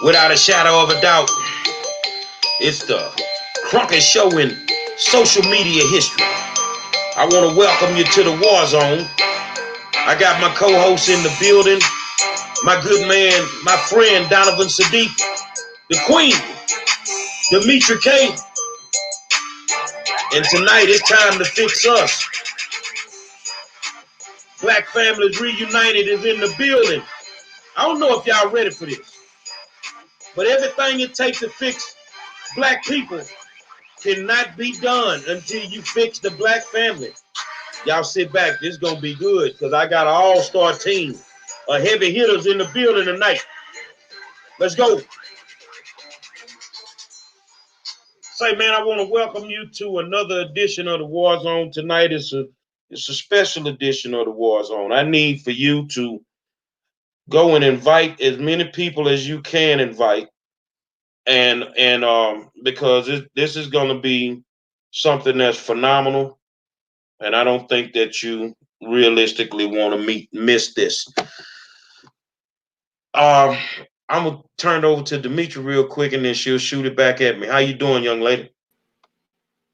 Without a shadow of a doubt, it's the Cronkite Show in social media history. I want to welcome you to the War Zone. I got my co-host in the building, my good man, my friend Donovan Sadiq, the Queen, Demetri K. And tonight it's time to fix us. Black Families Reunited is in the building. I don't know if y'all ready for this, but everything it takes to fix black people cannot be done until you fix the black family. Y'all sit back. This is going to be good because I got an all-star team of heavy hitters in the building tonight. Let's go. Say, man, I want to welcome you to another edition of the War Zone. Tonight it's a special edition of the War Zone. I need for you to go and invite as many people as you can invite, and because this is going to be something that's phenomenal, and I don't think that you realistically want to miss this. I'm gonna turn it over to Demetri real quick, and then she'll shoot it back at me. How you doing, young lady?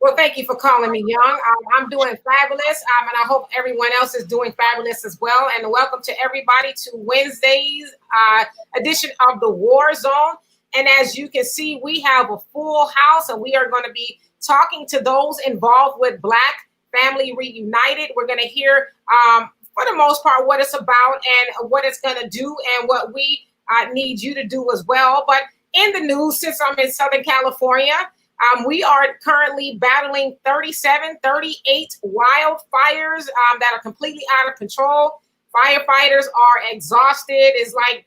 Well, thank you for calling me, Young. I'm doing fabulous, and I hope everyone else is doing fabulous as well. And welcome to everybody to Wednesday's edition of the War Zone. And as you can see, we have a full house, and we are going to be talking to those involved with Black Family Reunited. We're going to hear, for the most part, what it's about and what it's going to do and what we need you to do as well. But in the news, since I'm in Southern California, we are currently battling 37, 38 wildfires that are completely out of control. Firefighters are exhausted. It's like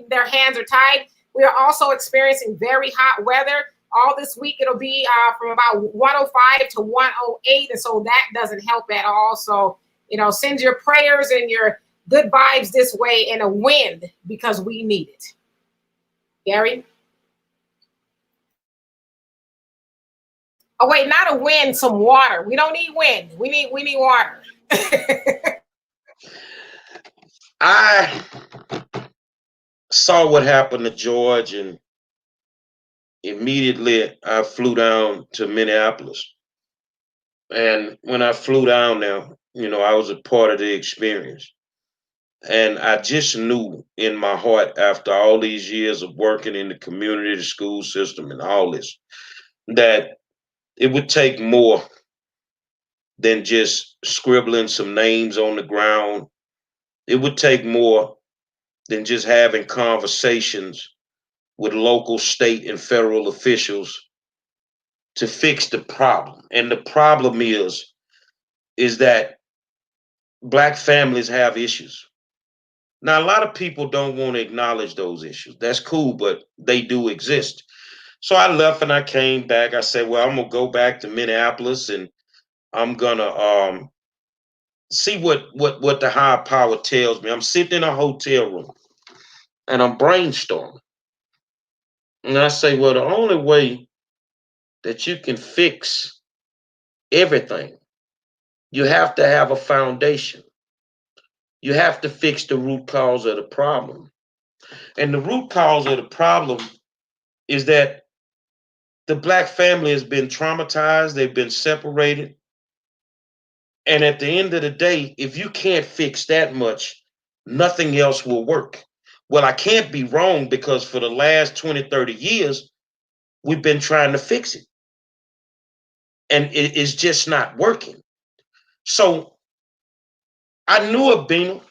their hands are tied. We are also experiencing very hot weather. All this week, it'll be from about 105 to 108. And so that doesn't help at all. So, send your prayers and your good vibes this way in a wind because we need it. Gary? Oh wait, not a wind, some water. We don't need wind. We need water. I saw what happened to George, and immediately I flew down to Minneapolis. And when I flew down there, I was a part of the experience. And I just knew in my heart, after all these years of working in the community, the school system, and all this, that it would take more than just scribbling some names on the ground. It would take more than just having conversations with local, state, and federal officials to fix the problem. And the problem is that Black families have issues. Now, a lot of people don't want to acknowledge those issues. That's cool, but they do exist. So I left and I came back. I said, well, I'm going to go back to Minneapolis, and I'm going to see what the higher power tells me. I'm sitting in a hotel room and I'm brainstorming. And I say, well, the only way that you can fix everything, you have to have a foundation. You have to fix the root cause of the problem. And the root cause of the problem is that the Black family has been traumatized, they've been separated. And at the end of the day, if you can't fix that much, nothing else will work. Well, I can't be wrong because for the last 20, 30 years, we've been trying to fix it. And it is just not working. So I knew Abina.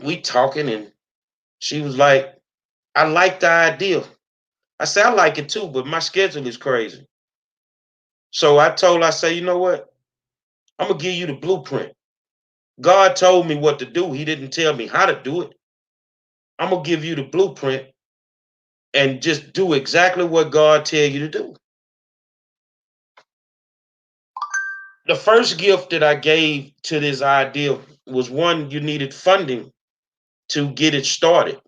We talking, and she was like, I like the idea. I said, I like it too, but my schedule is crazy. So I told her, I said, you know what? I'm going to give you the blueprint. God told me what to do. He didn't tell me how to do it. I'm going to give you the blueprint and just do exactly what God tell you to do. The first gift that I gave to this idea was, one, you needed funding to get it started.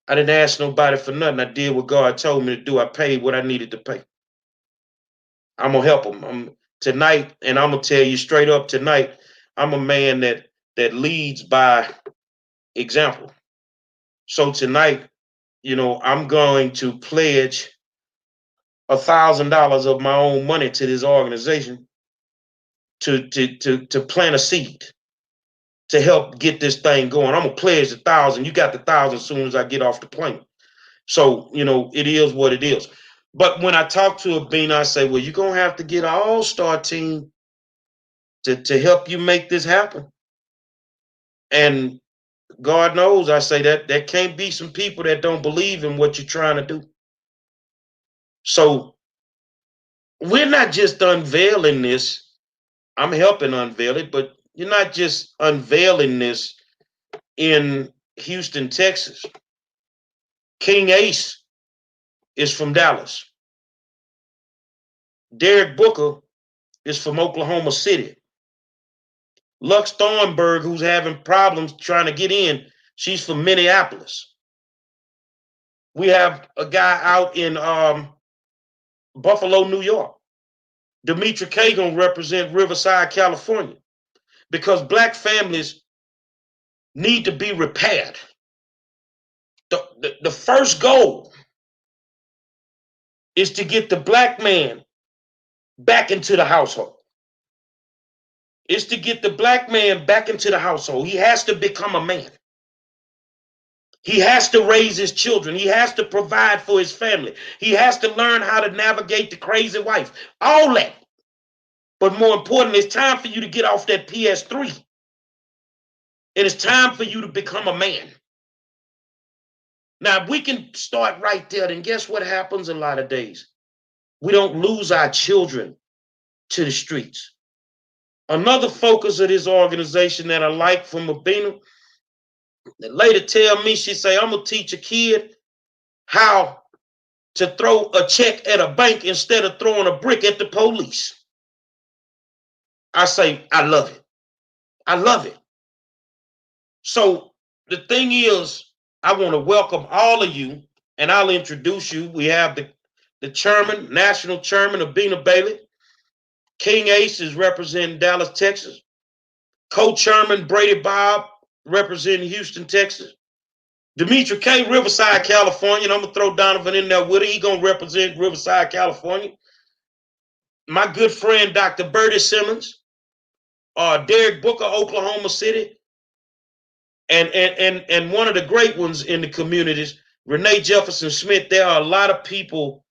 I didn't ask nobody for nothing. I did what God told me to do. I paid what I needed to pay. I'm going to help them. Tonight, and I'm going to tell you straight up tonight, I'm a man that leads by example. So tonight, I'm going to pledge $1,000 of my own money to this organization to plant a seed to help get this thing going. I'm gonna pledge 1,000. You got the 1,000 as soon as I get off the plane. So it is what it is. But when I talk to Abina, I say, well, you're gonna have to get an all-star team to help you make this happen. And God knows, I say that there can't be some people that don't believe in what you're trying to do. So we're not just unveiling this. I'm helping unveil it, but you're not just unveiling this in Houston, Texas. King Ace is from Dallas. Derek Booker is from Oklahoma City. Lux Thornburg, who's having problems trying to get in, she's from Minneapolis. We have a guy out in Buffalo, New York. Demetra Kagan represent Riverside, California, because black families need to be repaired. The first goal is to get the black man back into the household. Is to get the black man back into the household. He has to become a man. He has to raise his children. He has to provide for his family. He has to learn how to navigate the crazy wife. All that. But more importantly, it's time for you to get off that PS3. And it's time for you to become a man. Now, if we can start right there, then guess what happens a lot of days? We don't lose our children to the streets. Another focus of this organization that I like from Abina, the lady tell me, she say, I'm going to teach a kid how to throw a check at a bank instead of throwing a brick at the police. I say, I love it. I love it. So the thing is, I want to welcome all of you, and I'll introduce you. We have the chairman, national chairman, Abina Bailey. King Ace is representing Dallas, Texas. Co-chairman Brady Bob representing Houston, Texas. Demetra K, Riverside, California. And I'm going to throw Donovan in there with her. He's going to represent Riverside, California. My good friend, Dr. Bertie Simmons. Derek Booker, Oklahoma City. And one of the great ones in the communities, Renee Jefferson Smith. There are a lot of people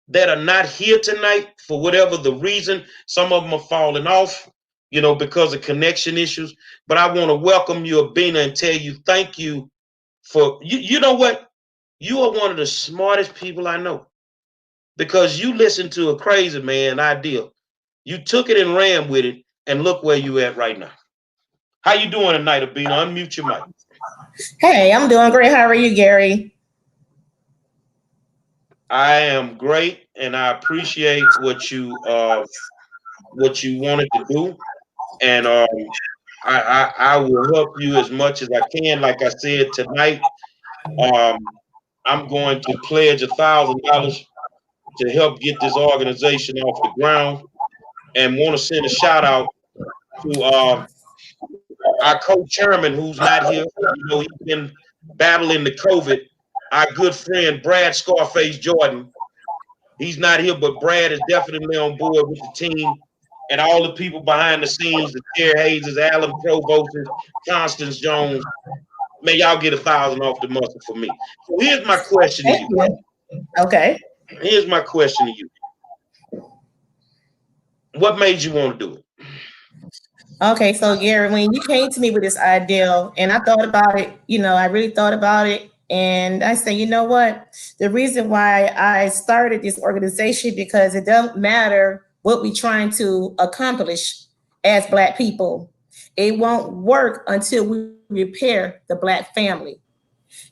that are not here tonight for whatever the reason. Some of them are falling off, because of connection issues. But I want to welcome you, Abina, and tell you thank you for, you know what? You are one of the smartest people I know, because you listened to a crazy man idea. You took it and ran with it, and look where you at right now. How you doing tonight, Abina? Unmute your mic. Hey, I'm doing great. How are you, Gary? I am great, and I appreciate what you wanted to do, and I will help you as much as I can. Like I said tonight, um, I'm going to pledge $1,000 to help get this organization off the ground, and want to send a shout out to our co-chairman who's not here. He's been battling the COVID. Our good friend Brad Scarface Jordan. He's not here, but Brad is definitely on board with the team, and all the people behind the scenes, the Terry Hayes, Alan Provost, Constance Jones. May y'all get 1,000 off the muscle for me. So here's my question to Thank you. you. Okay. Here's my question to you. What made you want to do it? Okay, so Gary, when you came to me with this idea, and I thought about it, I really thought about it, and I said, you know what? The reason why I started this organization, because it doesn't matter what we're trying to accomplish as Black people. It won't work until we repair the Black family.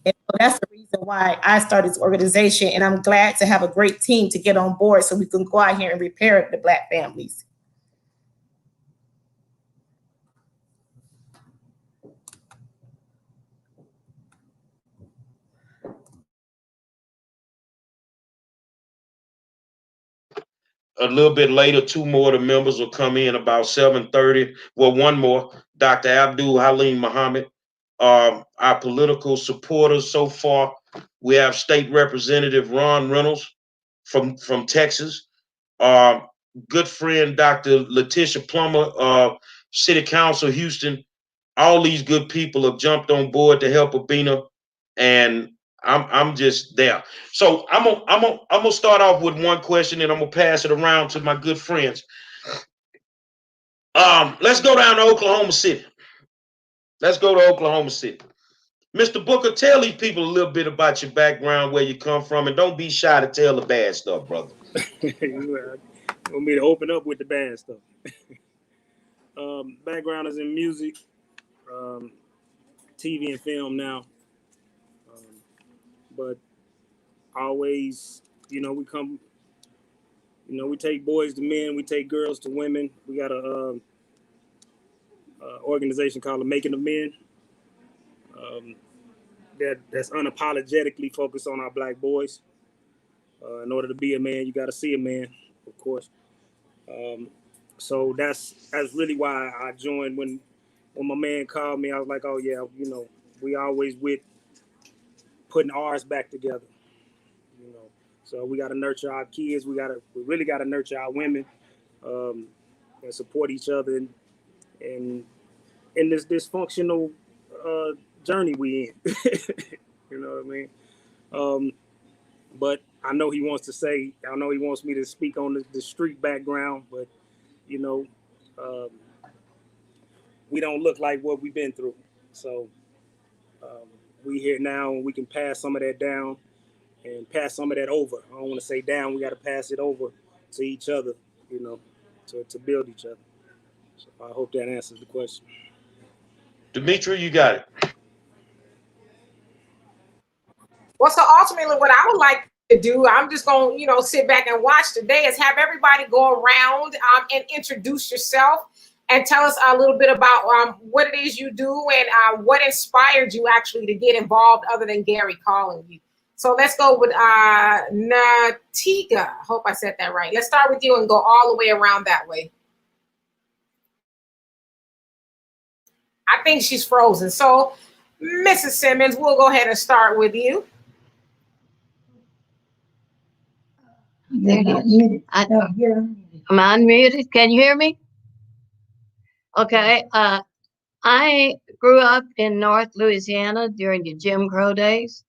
And so that's the reason why I started this organization, and I'm glad to have a great team to get on board so we can go out here and repair the Black families. A little bit later, two more of the members will come in about 7:30. Well, one more, Dr. Abdul Halim Muhammad. our political supporters so far. We have State Representative Ron Reynolds from Texas. Uh, Good friend Dr. Letitia Plummer, City Council Houston. All these good people have jumped on board to help Abina, and I'm just there. So I'm gonna start off with one question, and I'm gonna pass it around to my good friends. Let's go down to Oklahoma City. Let's go to Oklahoma City. Mr. Booker, tell these people a little bit about your background, where you come from, and don't be shy to tell the bad stuff, brother. You want me to open up with the bad stuff? Background is in music, TV and film now. But always, we come, we take boys to men, we take girls to women. We got a organization called the Making of Men. That's unapologetically focused on our black boys. In order to be a man, you got to see a man, of course. So that's really why I joined. When my man called me, I was like, oh yeah, we always with putting ours back together. So we got to nurture our kids. We really got to nurture our women, and support each other in this dysfunctional journey we in. You know what I mean? But I know he wants me to speak on the street background, but we don't look like what we've been through. So we here now, and we can pass some of that down and pass some of that over. I don't want to say down. We got to pass it over to each other, to build each other. So I hope that answers the question. Demetri, you got it. Well, so ultimately, what I would like to do, I'm just going to, sit back and watch today, is have everybody go around and introduce yourself and tell us a little bit about what it is you do and what inspired you actually to get involved other than Gary calling you. So let's go with Natiga. Hope I said that right. Let's start with you and go all the way around that way. I think she's frozen. So, Mrs. Simmons, we'll go ahead and start with you. There it is. Am I unmuted? Can you hear me? Okay. I grew up in North Louisiana during the Jim Crow days.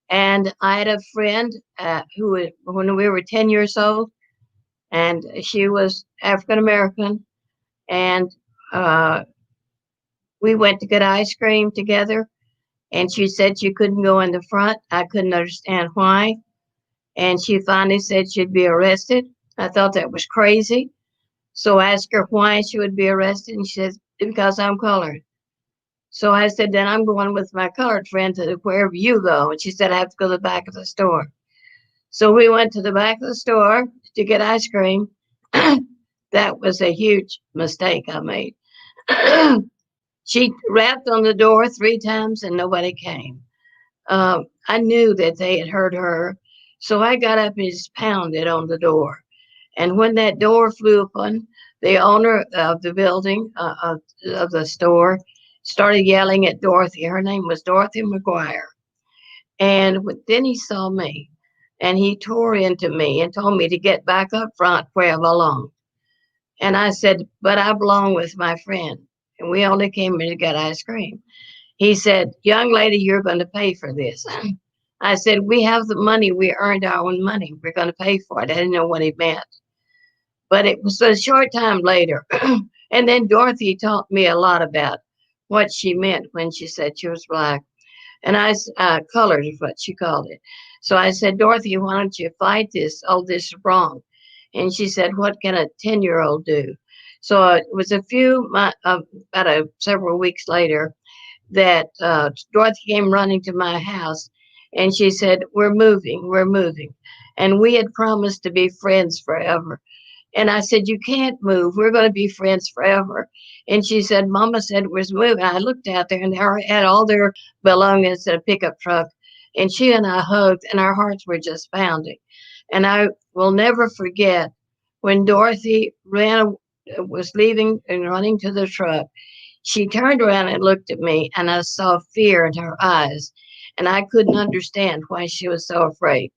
And I had a friend who, when we were 10 years old, and she was African American. And we went to get ice cream together. And she said she couldn't go in the front. I couldn't understand why. And she finally said she'd be arrested. I thought that was crazy. So I asked her why she would be arrested. And she said, because I'm colored. So I said, then I'm going with my colored friend to wherever you go. And she said, I have to go to the back of the store. So we went to the back of the store to get ice cream. That was a huge mistake I made. She rapped on the door 3 times and nobody came. I knew that they had heard her. So I got up and just pounded on the door. And when that door flew open, the owner of the building, of the store, started yelling at Dorothy. Her name was Dorothy McGuire. And then he saw me, and he tore into me and told me to get back up front where I belonged. And I said, but I belong with my friend, and we only came here to get ice cream. He said, young lady, you're going to pay for this. I said, we have the money. We earned our own money. We're going to pay for it. I didn't know what he meant. But it was a short time later. And then Dorothy taught me a lot about what she meant when she said she was black. And colored is what she called it. So I said, Dorothy, why don't you fight this? Oh, this is wrong. And she said, what can a 10-year-old do? So it was several weeks later that Dorothy came running to my house, and she said, we're moving. And we had promised to be friends forever. And I said, you can't move. We're going to be friends forever. And she said, Mama said we're moving. I looked out there, and they had all their belongings in a pickup truck. And she and I hugged, and our hearts were just pounding. And I will never forget when Dorothy was leaving and running to the truck. She turned around and looked at me, and I saw fear in her eyes, and I couldn't understand why she was so afraid.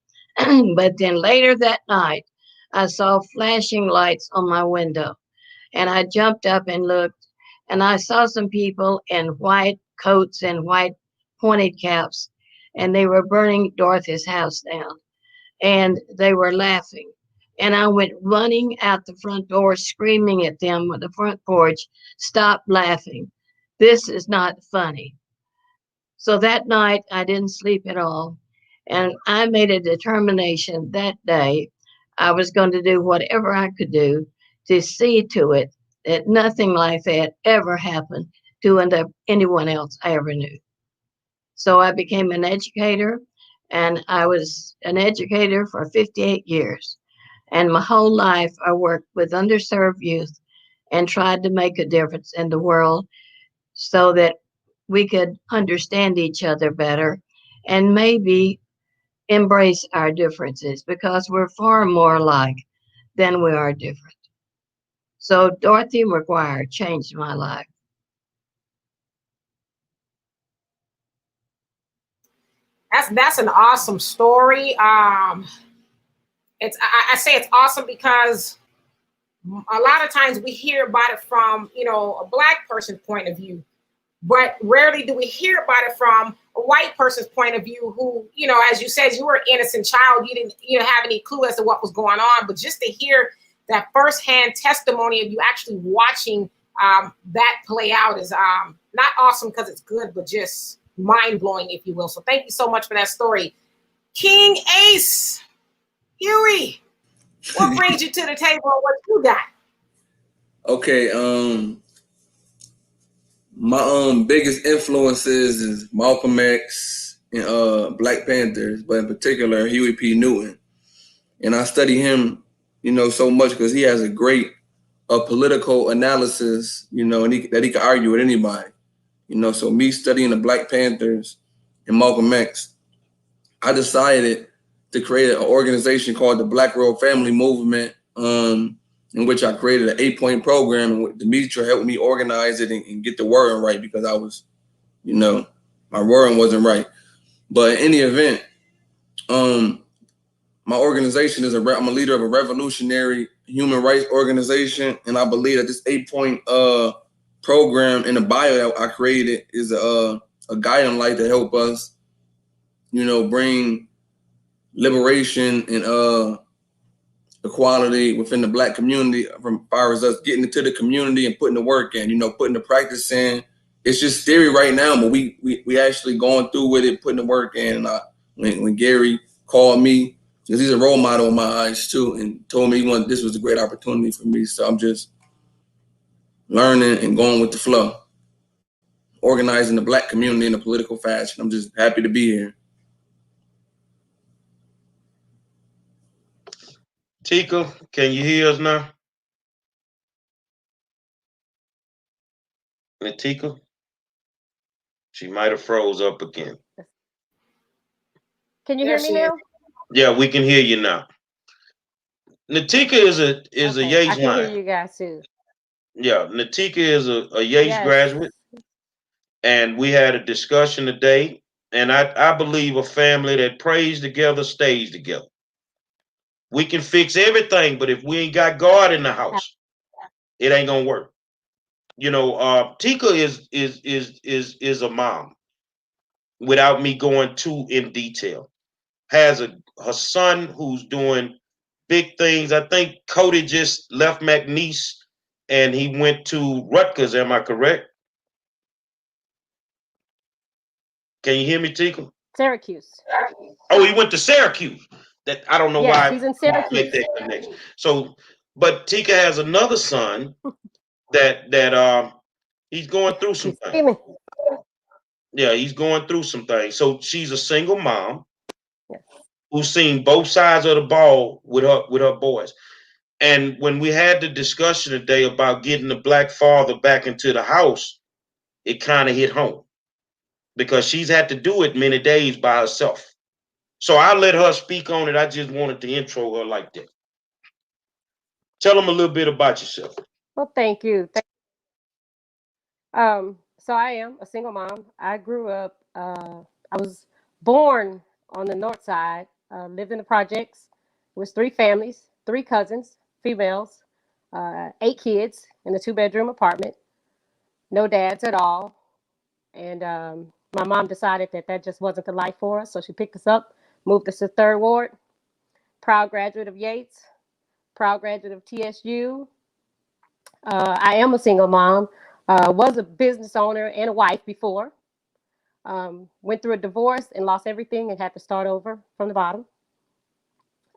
But then later that night, I saw flashing lights on my window, and I jumped up and looked, and I saw some people in white coats and white pointed caps, and they were burning Dorothy's house down, and they were laughing. And I went running out the front door, screaming at them on the front porch, "Stop laughing. This is not funny." So that night, I didn't sleep at all. And I made a determination that day I was going to do whatever I could do to see to it that nothing like that ever happened to anyone else I ever knew. So I became an educator, and I was an educator for 58 years. And my whole life, I worked with underserved youth and tried to make a difference in the world so that we could understand each other better and maybe embrace our differences, because we're far more alike than we are different. So Dorothy McGuire changed my life. That's an awesome story. I say it's awesome because a lot of times we hear about it from a black person's point of view, but rarely do we hear about it from a white person's point of view who, as you said, you were an innocent child. You didn't have any clue as to what was going on. But just to hear that firsthand testimony of you actually watching that play out is not awesome because it's good, but just mind blowing, if you will. So thank you so much for that story. King Ace, Huey, what brings you to the table and what you got? Okay, my biggest influences is Malcolm X and Black Panthers, but in particular Huey P. Newton. And I study him, so much because he has a great political analysis, and that he can argue with anybody. So me studying the Black Panthers and Malcolm X, I decided to create an organization called the Black World Family Movement, in which I created an 8-point program, and Demetra helped me organize it and get the wording right, because I was, my wording wasn't right. But in any event, my organization I'm a leader of a revolutionary human rights organization, and I believe that this 8-point program in the bio that I created is a guiding light to help us, bring liberation and equality within the Black community, from far as us getting into the community and putting the work in, putting the practice in. It's just theory right now, but we actually going through with it, putting the work in. And when Gary called me, because he's a role model in my eyes too, and told me this was a great opportunity for me. So I'm just learning and going with the flow, organizing the Black community in a political fashion. I'm just happy to be here. Tika, can you hear us now? Tika, she might have froze up again. Can you hear me now? Yeah, we can hear you now. Natika is a Yates I can line. hear you guys too. Yeah, Natika is a Yates graduate, and we had a discussion today. And I believe a family that prays together stays together. We can fix everything, but if we ain't got God in the house, it ain't gonna work. Tika is a mom. Without me going too in detail, has her son who's doing big things. I think Cody just left McNeese and he went to Rutgers. Am I correct? Can you hear me, Tika? Syracuse. Oh, he went to Syracuse. That I don't know why. He's in Syracuse. Make that connection. So, but Tika has another son that he's going through some things. Yeah, he's going through some things. So she's a single mom who's seen both sides of the ball with her boys. And when we had the discussion today about getting the Black father back into the house, it kind of hit home because she's had to do it many days by herself. So I let her speak on it. I just wanted to intro her like that. Tell them a little bit about yourself. Well, thank you. So I am a single mom. I grew up, I was born on the north side, lived in the projects. It was three families, three cousins, females, eight kids in a two-bedroom apartment, no dads at all. And my mom decided that that just wasn't the life for us. So she picked us up, moved us to Third Ward, proud graduate of Yates, proud graduate of TSU. I am a single mom, was a business owner and a wife before. Went through a divorce and lost everything and had to start over from the bottom.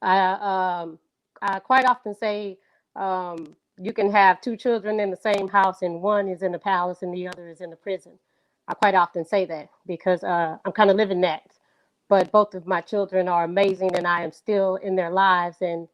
I, um, I quite often say you can have two children in the same house and one is in the palace and the other is in the prison. I quite often say that because I'm kind of living that. But both of my children are amazing and I am still in their lives and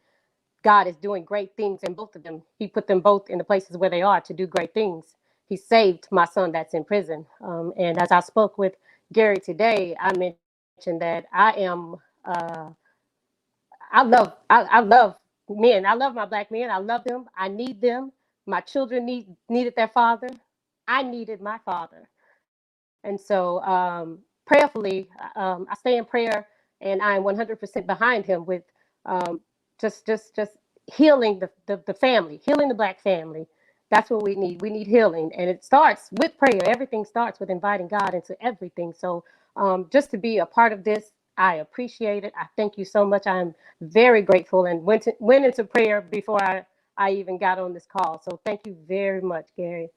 God is doing great things in both of them. He put them both in the places where they are to do great things. He saved my son that's in prison. And as I spoke with Gary today, I mentioned that I am, I love men. I love my black men. I love them. I need them. My children needed their father. I needed my father. And so, prayerfully, I stay in prayer, and I'm 100% behind him with um, just healing the family, healing the black family. That's what we need. We need healing, and it starts with prayer. Everything starts with inviting God into everything. So, just to be a part of this, I appreciate it. I thank you so much. I'm very grateful, and went into prayer before I even got on this call. So, thank you very much, Gary.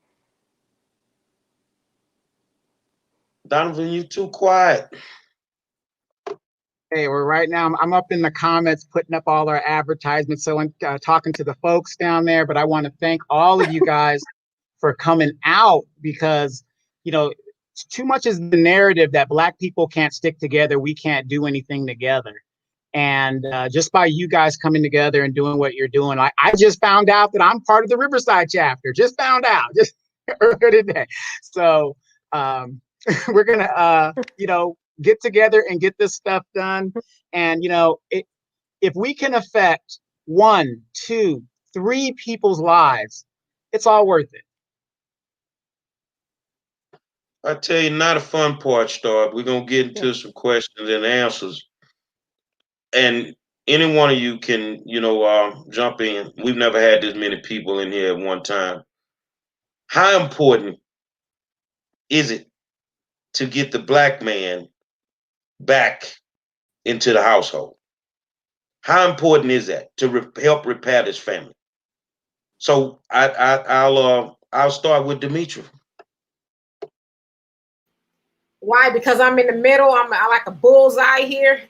Donovan, you too quiet. Hey, we're right now. I'm up in the comments putting up all our advertisements. So I'm talking to the folks down there, but I want to thank all of you guys for coming out because, you know, too much is the narrative that Black people can't stick together. We can't do anything together. And just by you guys coming together and doing what you're doing, I just found out that I'm part of the Riverside chapter. Just found out just earlier today. So we're going to, get together and get this stuff done. And, if we can affect 1, 2, 3 people's lives, it's all worth it. I tell you, not a fun part start. We're gonna get into some questions and answers, and any one of you can, jump in. We've never had this many people in here at one time. How important is it to get the black man back into the household? How important is that to help repair this family? So I'll start with Demetra. Why? Because I'm in the middle. I like a bullseye here.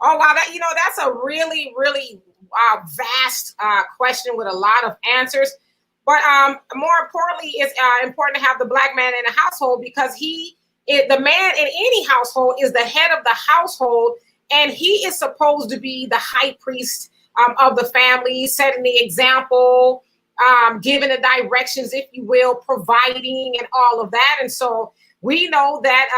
Oh wow, that's a really really vast question with a lot of answers. But more importantly, it's important to have the black man in the household because the man in any household is the head of the household, and he is supposed to be the high priest of the family, setting the example, giving the directions, if you will, providing and all of that. And so we know that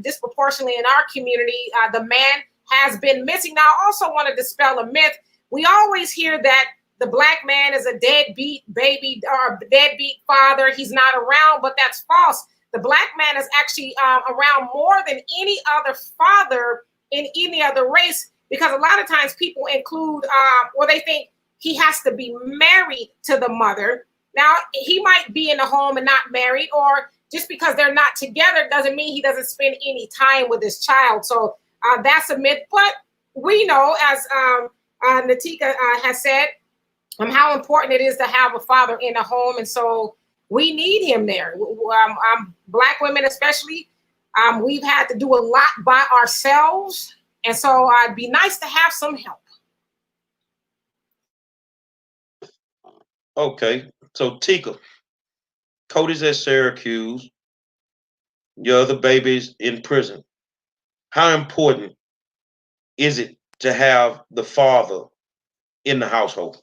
disproportionately in our community, the man has been missing. Now, I also want to dispel a myth. We always hear that the black man is a deadbeat baby or deadbeat father. He's not around, but that's false. The black man is actually around more than any other father in any other race, because a lot of times people include, or they think he has to be married to the mother. Now, he might be in the home and not married, or just because they're not together doesn't mean he doesn't spend any time with his child. So that's a myth. But we know, as Natika has said, how important it is to have a father in the home. And so we need him there. Black women especially, we've had to do a lot by ourselves. And so it'd be nice to have some help. Okay, so Tika, Cody's at Syracuse. Your other baby's in prison. How important is it to have the father in the household?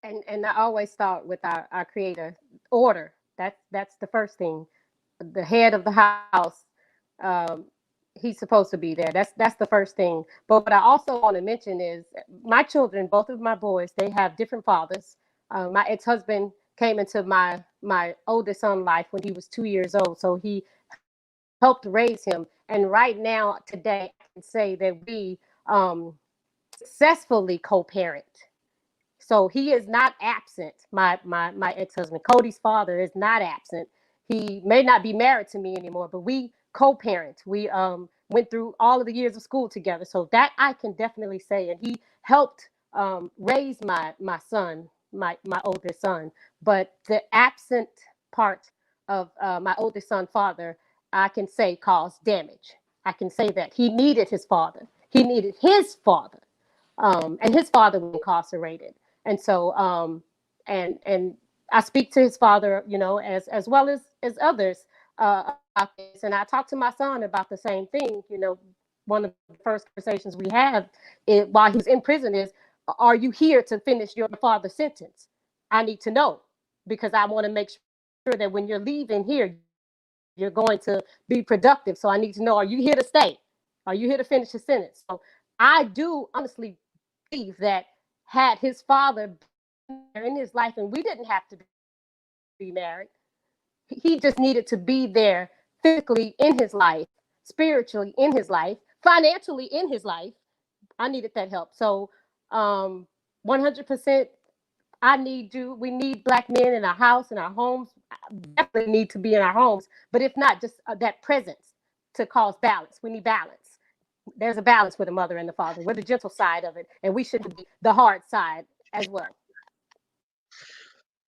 And I always start with our creator order. That's the first thing. The head of the house. Um, he's supposed to be there. That's the first thing. But what I also want to mention is my children, both of my boys, they have different fathers. My ex-husband came into my oldest son life when he was 2 years old, so he helped raise him. And right now, today, I can say that we successfully co-parent. So he is not absent. My ex-husband, Cody's father, is not absent. He may not be married to me anymore, but we co-parent. We went through all of the years of school together. So that I can definitely say. And he helped raise my son, my oldest son. But the absent part of my oldest son father, I can say caused damage. I can say that he needed his father. He needed his father. And his father was incarcerated. And so, and I speak to his father, you know, as well as others about this. And I talked to my son about the same thing. You know, one of the first conversations we have while he's in prison is, "Are you here to finish your father's sentence? I need to know because I want to make sure that when you're leaving here, you're going to be productive. So I need to know: Are you here to stay? Are you here to finish the sentence?" So I do honestly believe that had his father been there in his life, and we didn't have to be married, he just needed to be there physically in his life, spiritually in his life, financially in his life. I needed that help. So 100%, I need you. We need Black men in our house, in our homes. Definitely need to be in our homes. But if not, just that presence to cause balance. We need balance. There's a balance with the mother and the father. We're the gentle side of it, and we should be the hard side as well.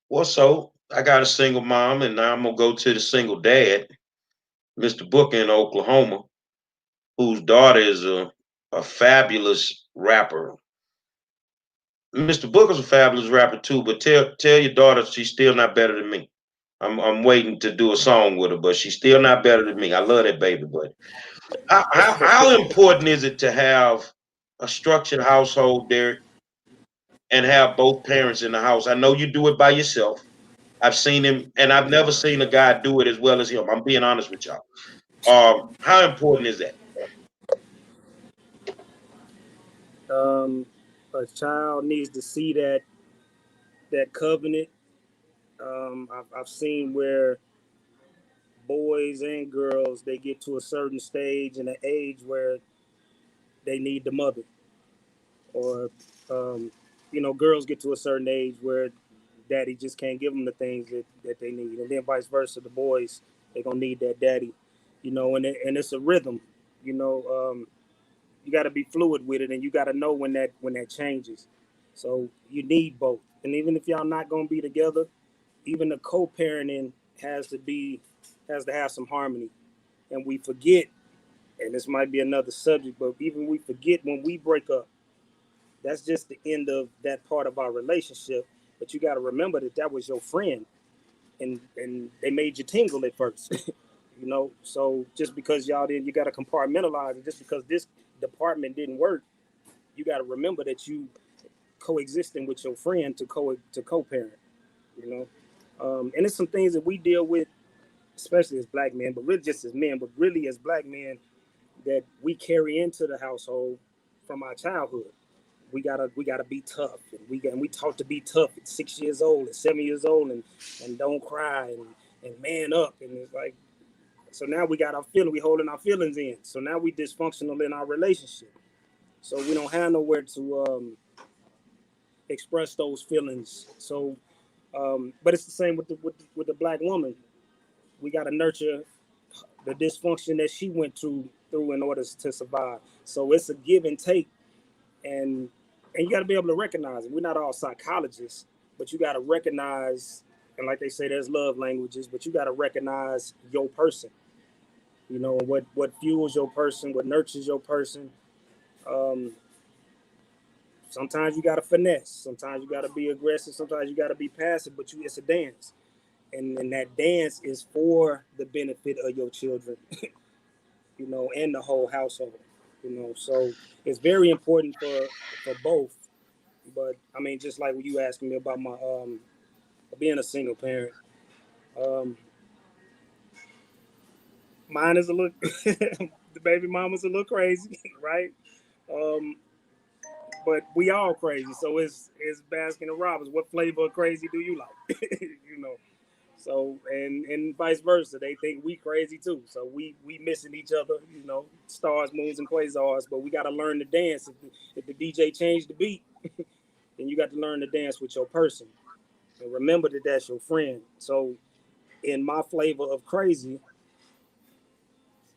Well, so I got a single mom, and now I'm gonna go to the single dad, Mr. Booker in Oklahoma, whose daughter is a fabulous rapper. Mr. Booker's a fabulous rapper too, but tell your daughter she's still not better than me. I'm waiting to do a song with her, but she's still not better than me. I love that baby, but how important is it to have a structured household there and have both parents in the house? I know you do it by yourself. I've seen him, and I've never seen a guy do it as well as him. I'm being honest with y'all. How important is that? Um, a child needs to see that covenant. I've seen where boys and girls, they get to a certain stage and an age where they need the mother, or girls get to a certain age where daddy just can't give them the things that they need, and then vice versa. The boys, they're gonna need that daddy, and it's a rhythm. you know. You got to be fluid with it, and you got to know when that changes. So you need both, and even if y'all not gonna be together, even the co-parenting has to have some harmony. And we forget, and this might be another subject, but even we forget when we break up, that's just the end of that part of our relationship. But you got to remember that was your friend, and they made you tingle at first. So just because y'all didn't, you got to compartmentalize it. Just because this department didn't work, you got to remember that you coexisting with your friend to co-parent. You know, and it's some things that we deal with, especially as Black men, but really just as men, but really as Black men, that we carry into the household from our childhood. We gotta be tough, and we taught to be tough at 6 years old, at 7 years old, and don't cry, and man up, and it's like, so now we got our feeling, we holding our feelings in. So now we dysfunctional in our relationship. So we don't have nowhere to express those feelings. So, but it's the same with the Black woman. We got to nurture the dysfunction that she went through in order to survive. So it's a give and take, and you got to be able to recognize it. We're not all psychologists, but you got to recognize, and like they say, there's love languages, but you got to recognize your person. What fuels your person, what nurtures your person. Um, Sometimes you got to finesse. Sometimes you got to be aggressive. Sometimes you got to be passive. But it's a dance, and that dance is for the benefit of your children, and the whole household. So it's very important for both. But I mean, just like when you asking me about my being a single parent, um, Mine is a little, the baby mama's a little crazy, right? Um, but we all crazy, so it's Baskin and Robbins. What flavor of crazy do you like? You know. So and vice versa, they think we crazy too. So we missing each other, you know, stars, moons, and quasars. But we got to learn to dance. If the DJ changed the beat, then you got to learn to dance with your person, and remember that that's your friend. So in my flavor of crazy,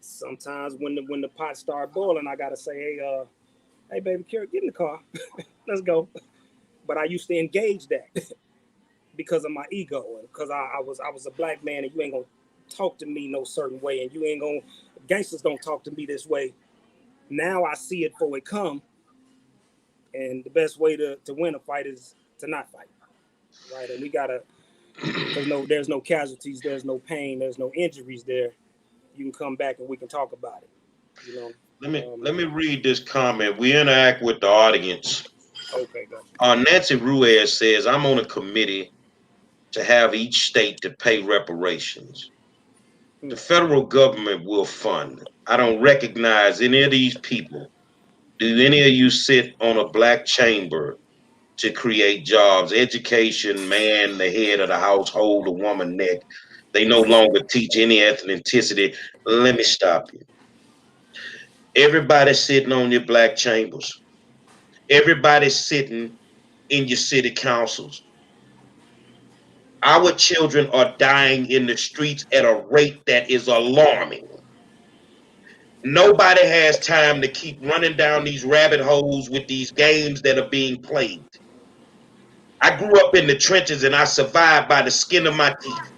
sometimes when the pot start boiling, I gotta say, hey baby, Kara, get in the car, let's go. But I used to engage that because of my ego and because I was a black man, and you ain't gonna talk to me no certain way, and you ain't gonna gangsters don't talk to me this way. Now I see it for it come, and the best way to win a fight is to not fight, right? And we gotta, because there's no casualties, there's no pain, there's no injuries there. You can come back and we can talk about it, you know. Let me read this comment. We interact with the audience. Okay, go. Nancy Ruiz says, I'm on a committee to have each state to pay reparations. The federal government will fund. I don't recognize any of these people. Do any of you sit on a black chamber to create jobs, education, man, the head of the household, the woman neck? They no longer teach any ethnicity. Let me stop you. Everybody's sitting on your black chambers. Everybody's sitting in your city councils. Our children are dying in the streets at a rate that is alarming. Nobody has time to keep running down these rabbit holes with these games that are being played. I grew up in the trenches and I survived by the skin of my teeth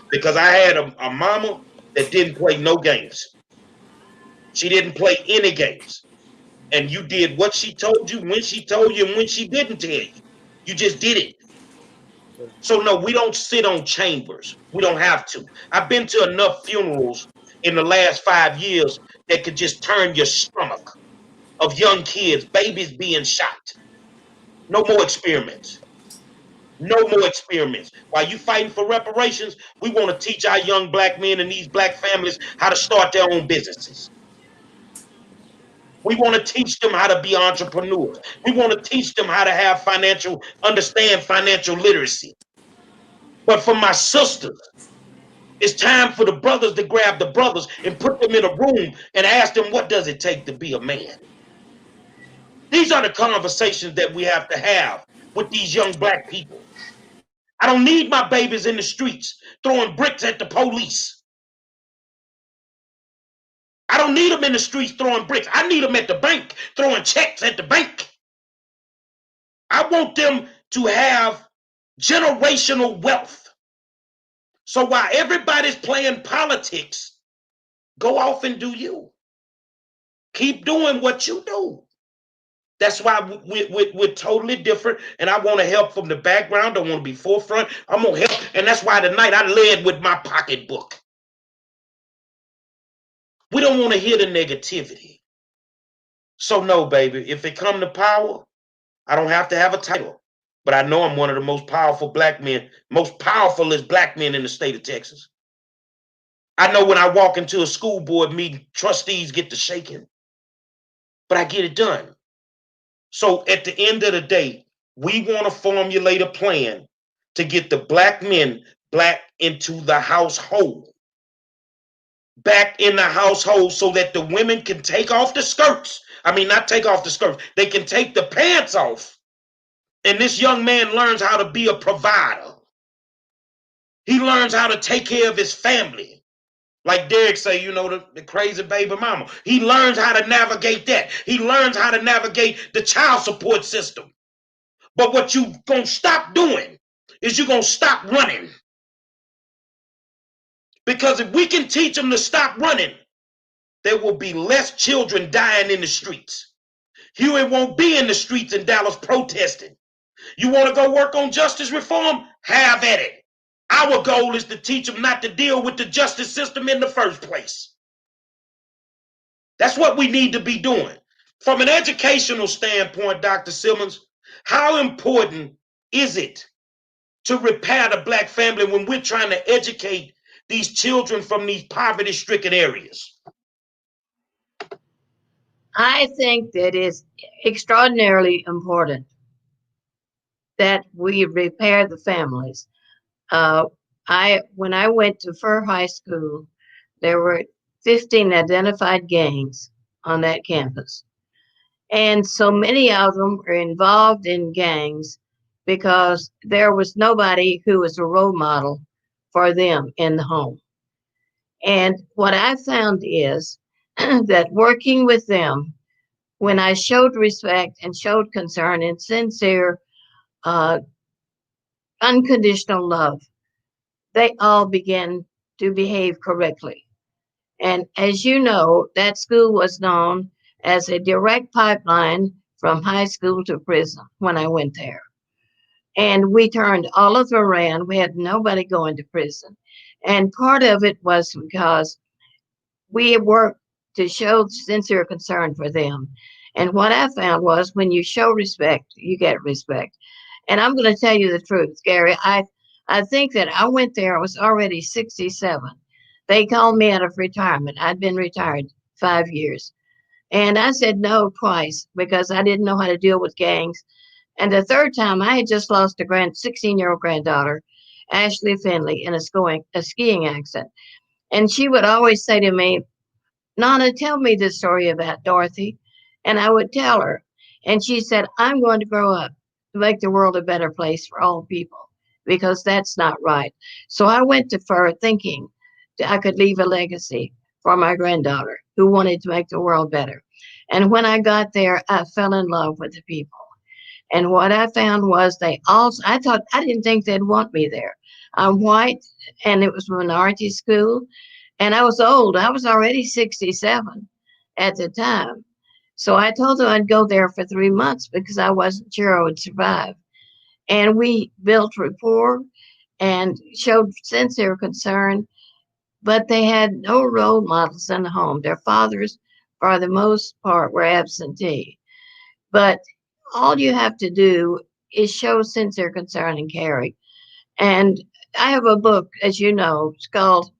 because I had a mama that didn't play no games. She didn't play any games. And you did what she told you, when she told you, and when she didn't tell you. You just did it. So no, we don't sit on chambers. We don't have to. I've been to enough funerals in the last 5 years that could just turn your stomach of young kids, babies being shot. No more experiments. No more experiments. While you fighting for reparations, we want to teach our young black men and these black families how to start their own businesses. We want to teach them how to be entrepreneurs. We want to teach them how to understand financial literacy. But for my sisters, it's time for the brothers to grab the brothers and put them in a room and ask them, what does it take to be a man? These are the conversations that we have to have with these young black people. I don't need my babies in the streets throwing bricks at the police. I don't need them in the streets throwing bricks. I need them at the bank throwing checks at the bank. I want them to have generational wealth. So while everybody's playing politics, go off and do you. Keep doing what you do. That's why we're totally different. And I want to help from the background. I want to be forefront. I'm going to help. And that's why tonight I led with my pocketbook. We don't want to hear the negativity. So no, baby, if it come to power, I don't have to have a title. But I know I'm one of the most powerful black men, most powerfulest black men in the state of Texas. I know when I walk into a school board meeting, trustees get to shaking. But I get it done. So at the end of the day, we want to formulate a plan to get the black men back into the household. Back in the household so that the women can take off the skirts. I mean, not take off the skirts. They can take the pants off. And this young man learns how to be a provider. He learns how to take care of his family. Like Derek say, you know, the crazy baby mama. He learns how to navigate that. He learns how to navigate the child support system. But what you gonna stop doing is you're gonna stop running. Because if we can teach them to stop running, there will be less children dying in the streets. Huey won't be in the streets in Dallas protesting. You want to go work on justice reform? Have at it. Our goal is to teach them not to deal with the justice system in the first place. That's what we need to be doing. From an educational standpoint, Dr. Simmons, how important is it to repair the black family when we're trying to educate these children from these poverty-stricken areas? I think that it's extraordinarily important that we repair the families. When I went to Fur High School, there were 15 identified gangs on that campus. And so many of them were involved in gangs because there was nobody who was a role model for them in the home. And what I found is that working with them, when I showed respect and showed concern and sincere, uh, unconditional love, they all began to behave correctly. And as you know, that school was known as a direct pipeline from high school to prison when I went there. And we turned all of them around. We had nobody going to prison. And part of it was because we worked to show sincere concern for them. And what I found was when you show respect, you get respect. And I'm going to tell you the truth, Gary. I think that I went there, I was already 67. They called me out of retirement. I'd been retired 5 years. And I said no twice because I didn't know how to deal with gangs. And the third time, I had just lost a 16-year-old granddaughter, Ashley Finley, in a skiing accident. And she would always say to me, Nana, tell me the story about Dorothy. And I would tell her. And she said, I'm going to grow up to make the world a better place for all people because that's not right. So I went to Fur thinking that I could leave a legacy for my granddaughter who wanted to make the world better. And when I got there, I fell in love with the people. And what I found was I didn't think they'd want me there. I'm white and it was a minority school. And I was old. I was already 67 at the time. So I told them I'd go there for 3 months because I wasn't sure I would survive. And we built rapport and showed sincere concern, but they had no role models in the home. Their fathers, for the most part, were absentee. But all you have to do is show sincere concern and caring. And I have a book, as you know, it's called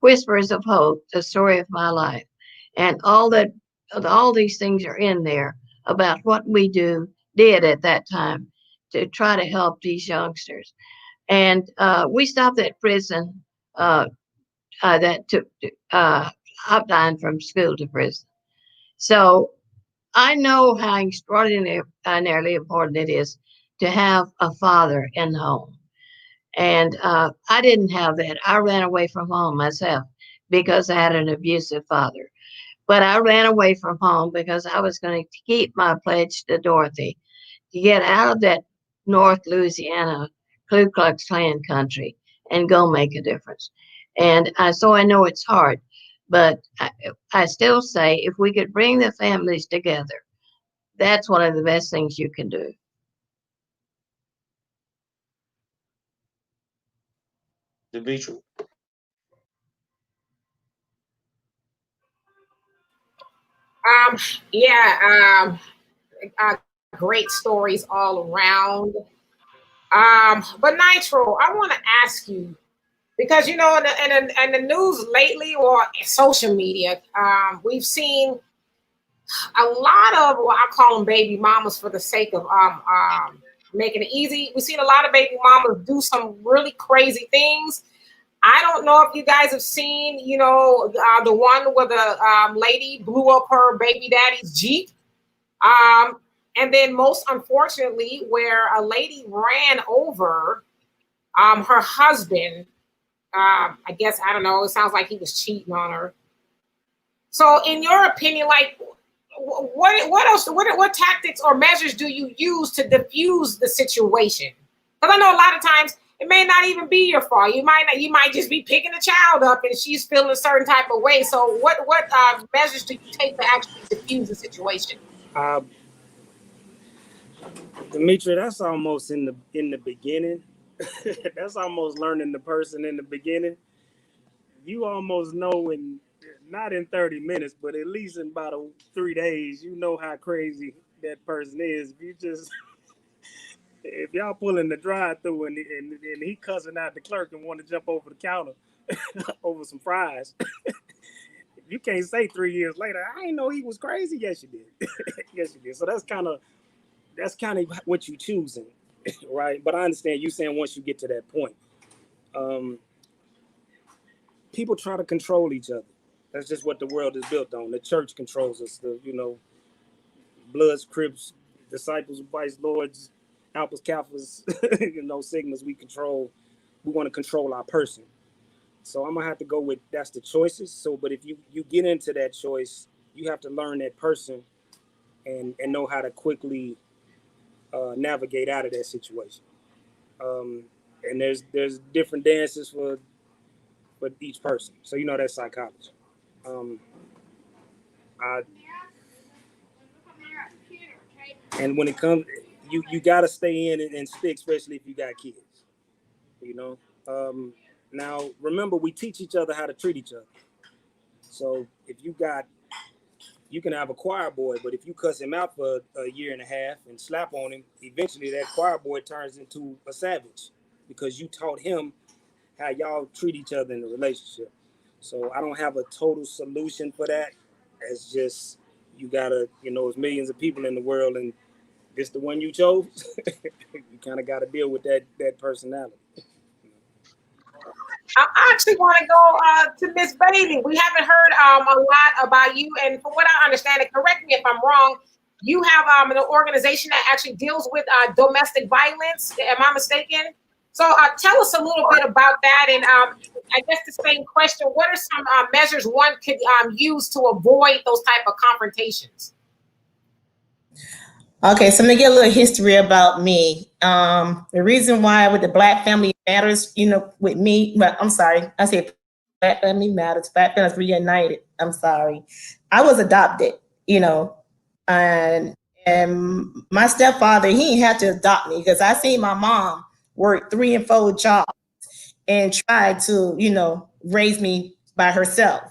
Whispers of Hope, the story of my life. And all these things are in there about what we did at that time to try to help these youngsters. And we stopped at prison that took hotline from school to prison. So I know how extraordinarily important it is to have a father in the home. And I didn't have that. I ran away from home myself because I had an abusive father. But I ran away from home because I was going to keep my pledge to Dorothy to get out of that North Louisiana Ku Klux Klan country and go make a difference. And so I know it's hard, but I still say if we could bring the families together, that's one of the best things you can do. Demetri? Um, yeah, great stories all around. But Nitro, I want to ask you because you know in the news lately or social media, we've seen a lot of what I call them baby mamas for the sake of making it easy. We've seen a lot of baby mamas do some really crazy things. I don't know if you guys have seen, you know, the one where the lady blew up her baby daddy's Jeep. Um, and then most unfortunately, where a lady ran over her husband. I guess, I don't know, it sounds like he was cheating on her. So in your opinion, like what else, what tactics or measures do you use to diffuse the situation? Because I know a lot of times it may not even be your fault. You might just be picking a child up and she's feeling a certain type of way. So what measures do you take to actually diffuse the situation? Demetri, that's almost in the beginning. That's almost learning the person in the beginning. You almost know not in 30 minutes, but at least in about 3 days, you know how crazy that person is. If you just If y'all pulling the drive-through and he cussing out the clerk and want to jump over the counter over some fries, you can't say 3 years later, I didn't know he was crazy. Yes, you did. Yes, you did. So that's kind of what you choosing, right? But I understand you saying once you get to that point, um, people try to control each other. That's just what the world is built on. The church controls us. Bloods, Crips, disciples, Vice Lords, Alphas, Kappas, Sigmas. We want to control our person. So I'm gonna have to go with that's the choices. So, but if you get into that choice, you have to learn that person and know how to quickly navigate out of that situation. And there's different dances for each person. So that's psychology. Um, I, and when it comes, you got to stay in and stick, especially if you got kids. You know. Now remember, we teach each other how to treat each other. So if you can have a choir boy, but if you cuss him out for a year and a half and slap on him, eventually that choir boy turns into a savage because you taught him how y'all treat each other in a relationship. So I don't have a total solution for that. It's just you gotta, there's millions of people in the world, and this the one you chose. You kind of got to deal with that personality. I actually want to go to Miss Bailey. We haven't heard a lot about you, and from what I understand, and correct me if I'm wrong, you have an organization that actually deals with domestic violence. Am I mistaken? So tell us a little bit about that, and I guess the same question: what are some measures one could use to avoid those type of confrontations? Okay, so let me get a little history about me. The reason why with the Black Family Matters, with me, but I'm sorry, I said Black Family Matters, Black Families Reunited. I'm sorry. I was adopted, and my stepfather, he didn't have to adopt me because I seen my mom work 3 and 4 jobs and try to, raise me by herself.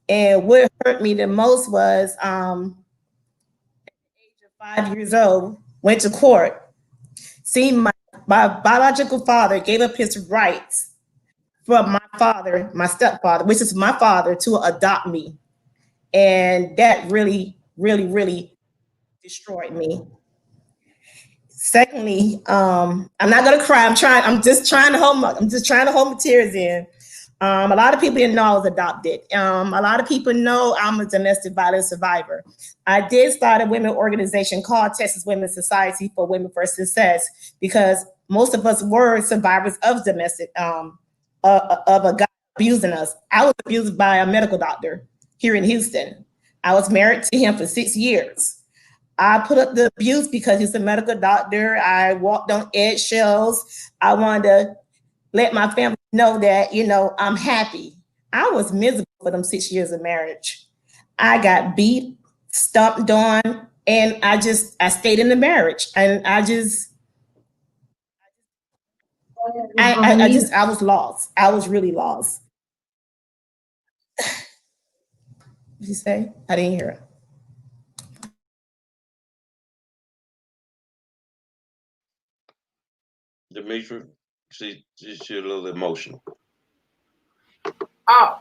And what hurt me the most was 5 years old, went to court, seen my biological father gave up his rights for my father, my stepfather, which is my father, to adopt me. And that really, really, really destroyed me. Secondly, I'm not gonna cry. I'm just trying to hold my tears in. A lot of people didn't know I was adopted. A lot of people know I'm a domestic violence survivor. I did start a women organization called Texas Women's Society for Women for Success because most of us were survivors of domestic of a guy abusing us. I was abused by a medical doctor here in Houston. I was married to him for 6 years. I put up the abuse because he's a medical doctor. I walked on eggshells. I wanted to let my family know that, I'm happy. I was miserable for them 6 years of marriage. I got beat, stomped on, and I stayed in the marriage. And I was lost. I was really lost. What did you say? I didn't hear it. Demetri, she's a little emotional. Oh,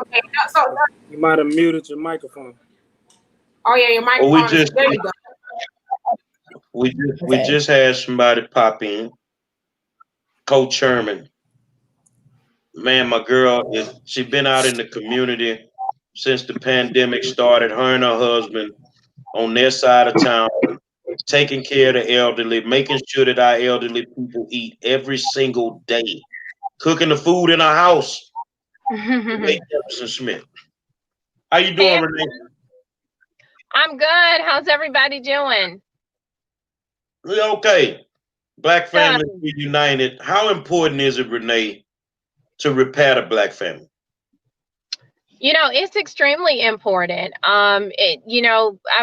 okay. So, You might have muted your microphone. oh yeah, your Well, microphone is there. You go. we just had somebody pop in, Coach Sherman. Man, my girl she been out in the community since the pandemic started. Her and her husband on their side of town, taking care of the elderly, making sure that our elderly people eat every single day, cooking the food in our house. Renee Jefferson Smith. How you doing, Renee? I'm good. How's everybody doing? Okay. Black Good. Families Reunited. How important is it, Renee, to repair the Black family? It's extremely important. I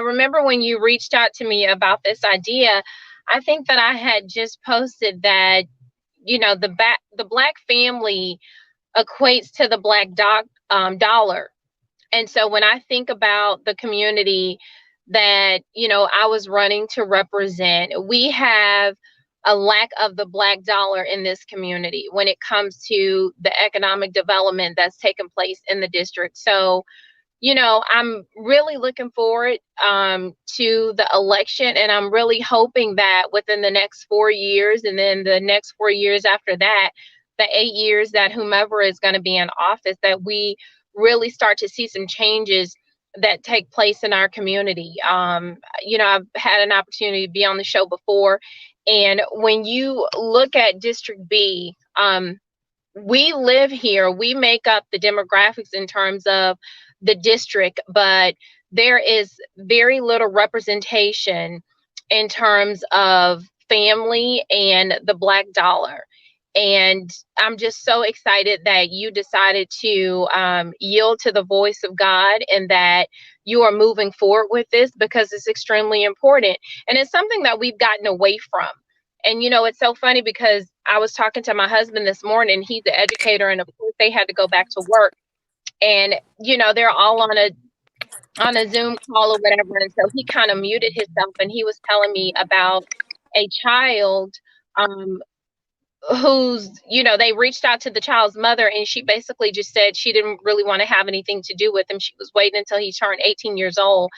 remember when you reached out to me about this idea, I think that I had just posted that, the Black family equates to the dollar. And so when I think about the community that, I was running to represent, we have a lack of the Black dollar in this community when it comes to the economic development that's taken place in the district. So, you know, I'm really looking forward to the election, and I'm really hoping that within the next 4 years, and then the next 4 years after that, the 8 years that whomever is going to be in office, that we really start to see some changes that take place in our community. You know, I've had an opportunity to be on the show before, and when you look at District B, we live here, we make up the demographics in terms of the district, but there is very little representation in terms of family and the Black dollar. And I'm just so excited that you decided to yield to the voice of God, and that you are moving forward with this, because it's extremely important. And it's something that we've gotten away from. And, you know, it's so funny because I was talking to my husband this morning. He's an educator, and of course they had to go back to work. And, you know, they're all on a Zoom call or whatever. And so he kind of muted himself, and he was telling me about a child who's, you know, they reached out to the child's mother, and she basically just said she didn't really want to have anything to do with him. She was waiting until he turned 18 years old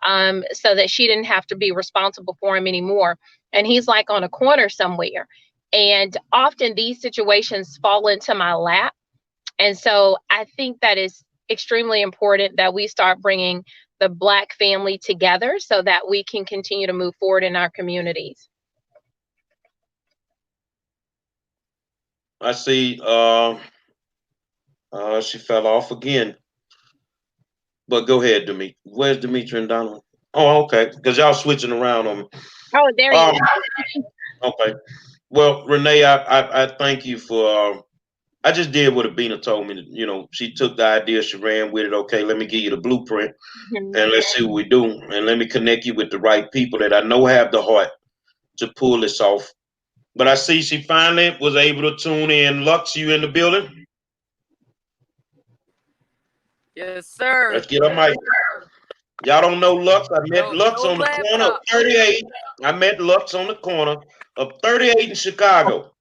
so that she didn't have to be responsible for him anymore. And he's like on a corner somewhere. And often these situations fall into my lap. And so I think that is extremely important that we start bringing the Black family together so that we can continue to move forward in our communities. I see she fell off again. But go ahead, Dimitri. Where's Dimitri and Donald? Oh, okay. Because y'all switching around on me. Oh, there you go. Okay. Well, Renee, I thank you for I just did what Abina told me. You know, she took the idea, she ran with it. Okay, let me give you the blueprint, and let's see what we do. And let me connect you with the right people that I know have the heart to pull this off. But I see she finally was able to tune in. Lux, you in the building? Yes, sir. Let's get a mic. Y'all don't know Lux. I met Lux on the corner of 38. I met Lux on the corner of 38 in Chicago.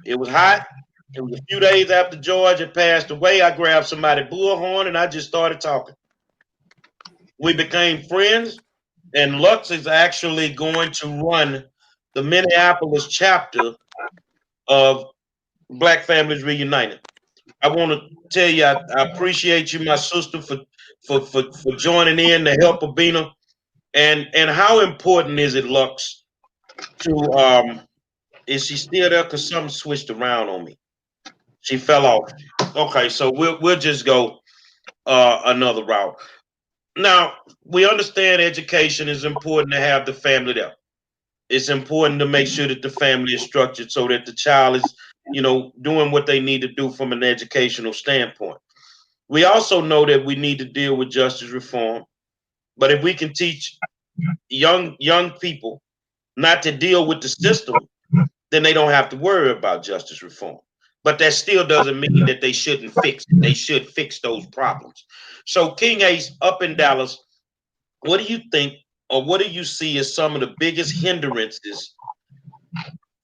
It was hot. It was a few days after George had passed away. I grabbed somebody's bullhorn and I just started talking. We became friends, and Lux is actually going to run the Minneapolis chapter of Black Families Reunited. I want to tell you, I appreciate you, my sister, for joining in to help Abina. And how important is it, Lux, to is she still there? Because something switched around on me. She fell off. Okay, so we'll just go another route. Now, we understand education is important to have the family there. It's important to make sure that the family is structured so that the child is, you know, doing what they need to do from an educational standpoint. We also know that we need to deal with justice reform. But if we can teach young people not to deal with the system, then they don't have to worry about justice reform. But that still doesn't mean that they shouldn't fix it. They should fix those problems. So King Ace up in Dallas, what do you think, or what do you see as some of the biggest hindrances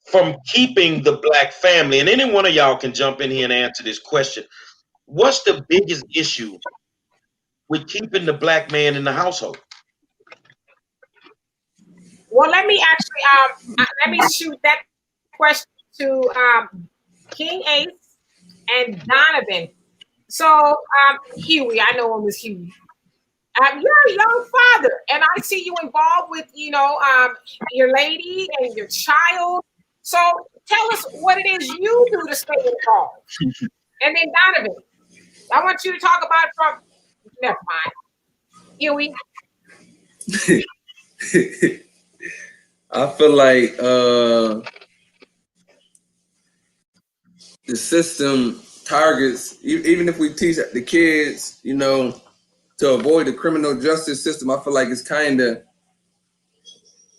from keeping the Black family? And any one of y'all can jump in here and answer this question. What's the biggest issue with keeping the Black man in the household? Well, let me shoot that question to King Ace and Donovan. So, Huey, I know him as Huey. You're a young father, and I see you involved with, you know, your lady and your child. So, tell us what it is you do to stay involved. And then Donovan, I want you to talk about from. Never mind, Huey. I feel like the system targets, even if we teach the kids, you know, to avoid the criminal justice system, I feel like it's kind of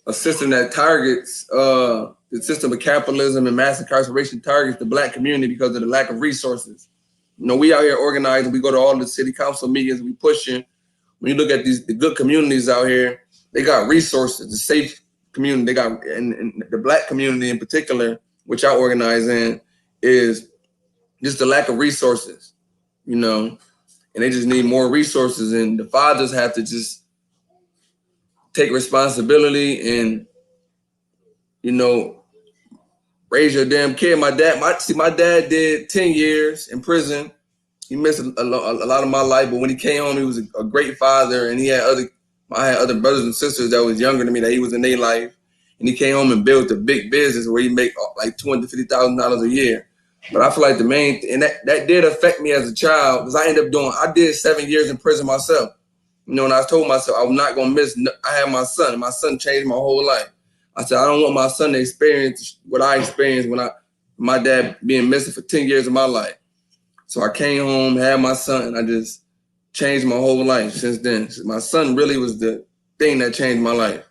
a system that targets the system of capitalism and mass incarceration targets the Black community because of the lack of resources. You know, we out here organizing, we go to all the city council meetings, we pushing. When you look at the good communities out here, they got resources, the safe community they got, in the Black community in particular, which I organize in, is just the lack of resources, you know, and they just need more resources. And the fathers have to just take responsibility and, you know, raise your damn kid. My dad did 10 years in prison. He missed a lot of my life, but when he came home, he was a great father, and I had other brothers and sisters that was younger than me that he was in their life, and he came home and built a big business where he make like $250,000 a year. But I feel like the main and that did affect me as a child, because I did 7 years in prison myself. You know, and I told myself I was not gonna miss. I had my son, and my son changed my whole life. I said I don't want my son to experience what I experienced when my dad being missing for 10 years of my life. So I came home, had my son, and I just changed my whole life since then. My son really was the thing that changed my life.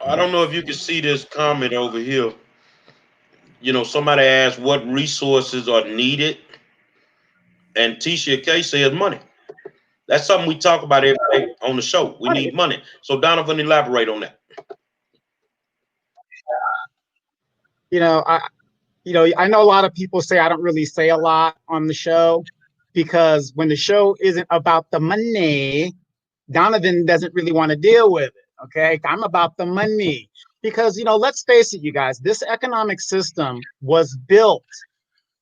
I don't know if you can see this comment over here. You know, somebody asked what resources are needed, and Tisha K says money. That's something we talk about every day on the show. We need money. So Donovan, elaborate on that. You know, I know a lot of people say I don't really say a lot on the show, because when the show isn't about the money, Donovan doesn't really want to deal with it. Okay, I'm about the money, because, you know, let's face it, you guys, this economic system was built.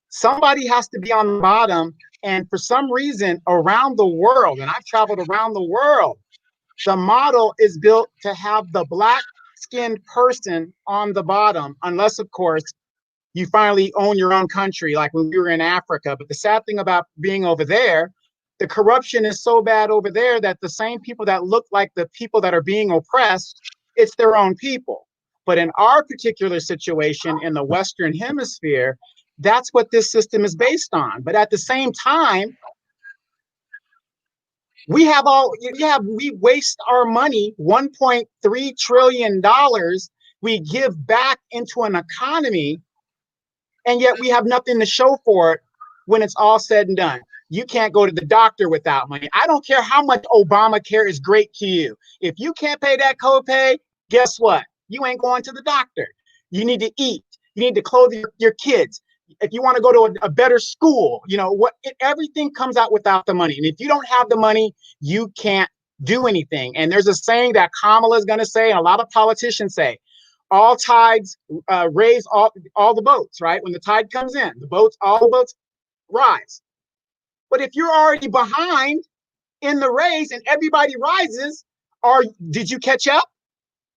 Somebody has to be on the bottom, and for some reason around the world, and I've traveled around the world, the model is built to have the black skinned person on the bottom, unless of course you finally own your own country, like when we were in Africa. But the sad thing about being over there, the corruption is so bad over there that the same people that look like the people that are being oppressed, it's their own people. But in our particular situation in the Western Hemisphere, that's what this system is based on. But at the same time, we waste our money, $1.3 trillion we give back into an economy, and yet we have nothing to show for it when it's all said and done. You can't go to the doctor without money. I don't care how much Obamacare is great to you. If you can't pay that copay, guess what? You ain't going to the doctor. You need to eat. You need to clothe your kids. If you want to go to a better school, you know what? Everything comes out without the money. And if you don't have the money, you can't do anything. And there's a saying that Kamala is going to say, and a lot of politicians say, all tides raise all the boats, right? When the tide comes in, all the boats rise. But if you're already behind in the race and everybody rises, did you catch up,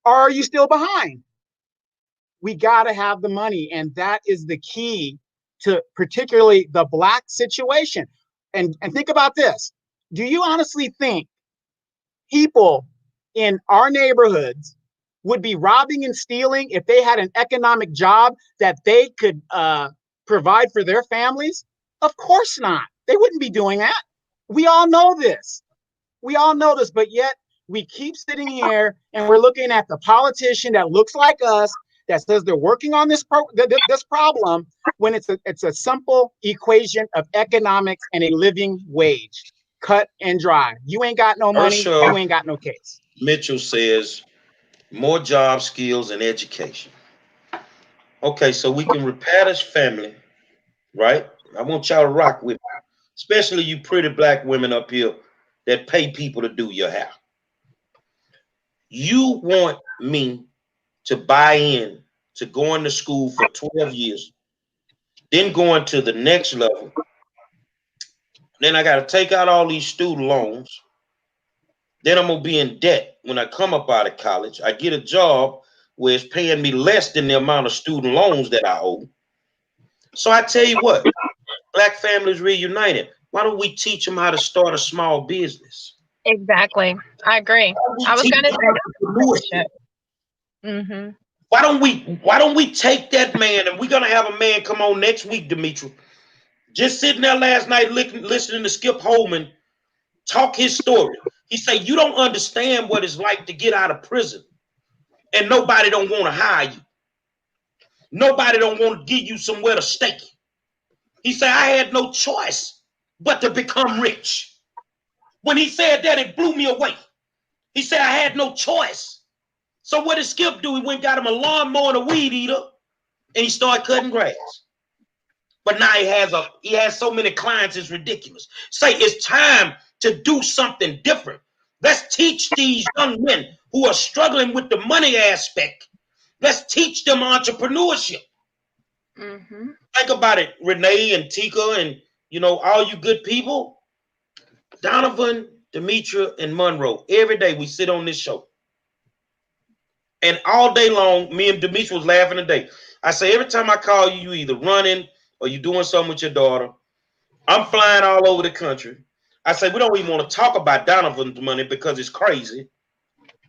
or are you still behind? We got to have the money, and that is the key to particularly the black situation. And think about this. Do you honestly think people in our neighborhoods would be robbing and stealing if they had an economic job that they could provide for their families? Of course not. They wouldn't be doing that. We all know this. But yet we keep sitting here and we're looking at the politician that looks like us, that says they're working on this problem, when it's a simple equation of economics and a living wage. Cut and dry. You ain't got no money, you ain't got no case. Mitchell says more job skills and education. Okay, so we can repair this family, right? I want y'all to rock with me, especially you pretty black women up here that pay people to do your hair. You want me to buy in to going to school for 12 years, then going to the next level. Then I got to take out all these student loans. Then I'm going to be in debt when I come up out of college. I get a job where it's paying me less than the amount of student loans that I owe. So I tell you what, Black Families Reunited, why don't we teach them how to start a small business? Exactly. I agree. I was going to say mm-hmm. Why don't we take that man, and we're gonna have a man come on next week, Dimitri. Just sitting there last night listening to Skip Holman talk his story. He said, you don't understand what it's like to get out of prison, and nobody don't want to hire you. Nobody don't want to give you somewhere to stay. He said, I had no choice but to become rich. When he said that, it blew me away. He said, I had no choice. So what did Skip do? He went and got him a lawnmower and a weed eater, and he started cutting grass. But now he has so many clients, it's ridiculous. Say it's time to do something different. Let's teach these young men who are struggling with the money aspect. Let's teach them entrepreneurship. Mm-hmm. Think about it, Renee and Tika and all you good people. Donovan, Demetra, and Monroe. Every day we sit on this show. And all day long, me and Demetra was laughing today. I say, every time I call you, you either running or you doing something with your daughter. I'm flying all over the country. I say, we don't even want to talk about Donovan's money because it's crazy,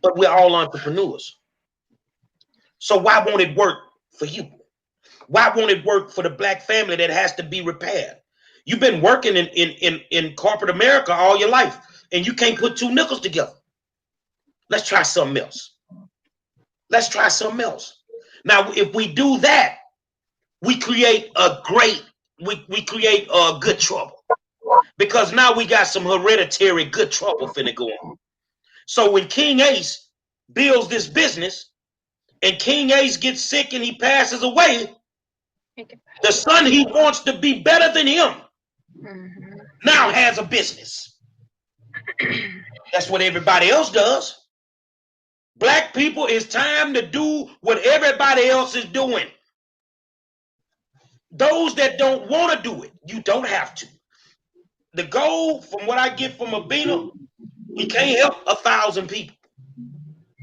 but we're all entrepreneurs. So why won't it work for you? Why won't it work for the black family that has to be repaired? You've been working in corporate America all your life, and you can't put two nickels together. Let's try something else. Let's try something else. Now, if we do that, we create we create a good trouble. Because now we got some hereditary good trouble finna go on. So when King Ace builds this business and King Ace gets sick and he passes away, the son he wants to be better than him now has a business. That's what everybody else does. Black people, it's time to do what everybody else is doing. Those that don't want to do it, you don't have to. The goal, from what I get from Abina, we can't help 1,000 people.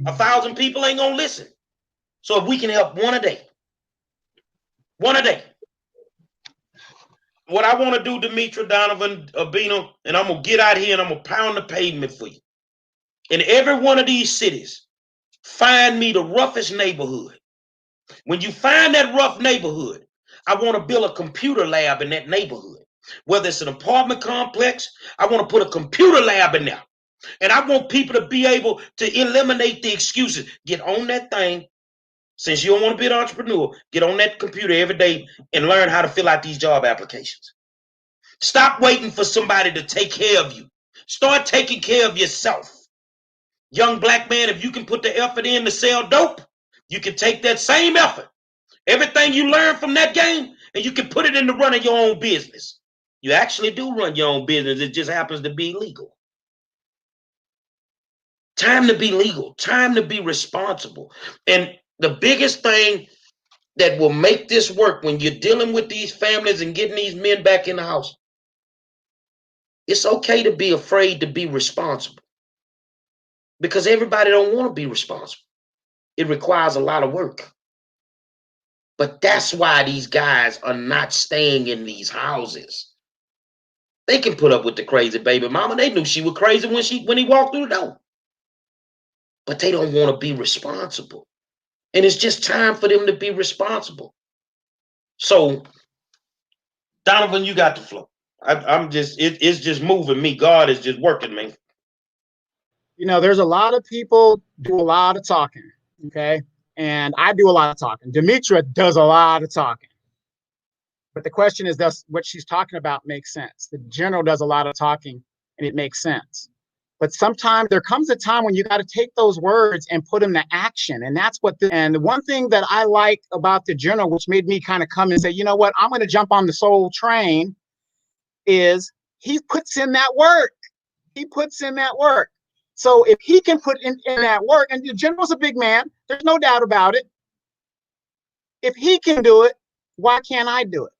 1,000 people ain't gonna listen. So if we can help one a day, what I want to do, Demetra, Donovan, Abina, and I'm gonna get out here and I'm gonna pound the pavement for you. In every one of these cities, find me the roughest neighborhood. When you find that rough neighborhood, I want to build a computer lab in that neighborhood. Whether it's an apartment complex, I want to put a computer lab in there. And I want people to be able to eliminate the excuses. Get on that thing. Since you don't want to be an entrepreneur, get on that computer every day and learn how to fill out these job applications. Stop waiting for somebody to take care of you. Start taking care of yourself. Young black man, if you can put the effort in to sell dope, you can take that same effort, everything you learn from that game, and you can put it into running your own business. You actually do run your own business. It just happens to be legal. Time to be legal. Time to be responsible. And the biggest thing that will make this work when you're dealing with these families and getting these men back in the house, it's okay to be afraid to be responsible. Because everybody don't want to be responsible. It requires a lot of work. But that's why these guys are not staying in these houses. They can put up with the crazy baby mama. They knew she was crazy when he walked through the door. But they don't want to be responsible. And it's just time for them to be responsible. So, Donovan, you got the flow. It's just moving me. God is just working me. There's a lot of people do a lot of talking, okay? And I do a lot of talking. Demetra does a lot of talking. But the question is, does what she's talking about make sense? The general does a lot of talking and it makes sense. But sometimes there comes a time when you got to take those words and put them to action. And that's and the one thing that I like about the general, which made me kind of come and say, you know what, I'm going to jump on the soul train, is he puts in that work. He puts in that work. So if he can put in that work, and the general's a big man, there's no doubt about it. If he can do it, why can't I do it?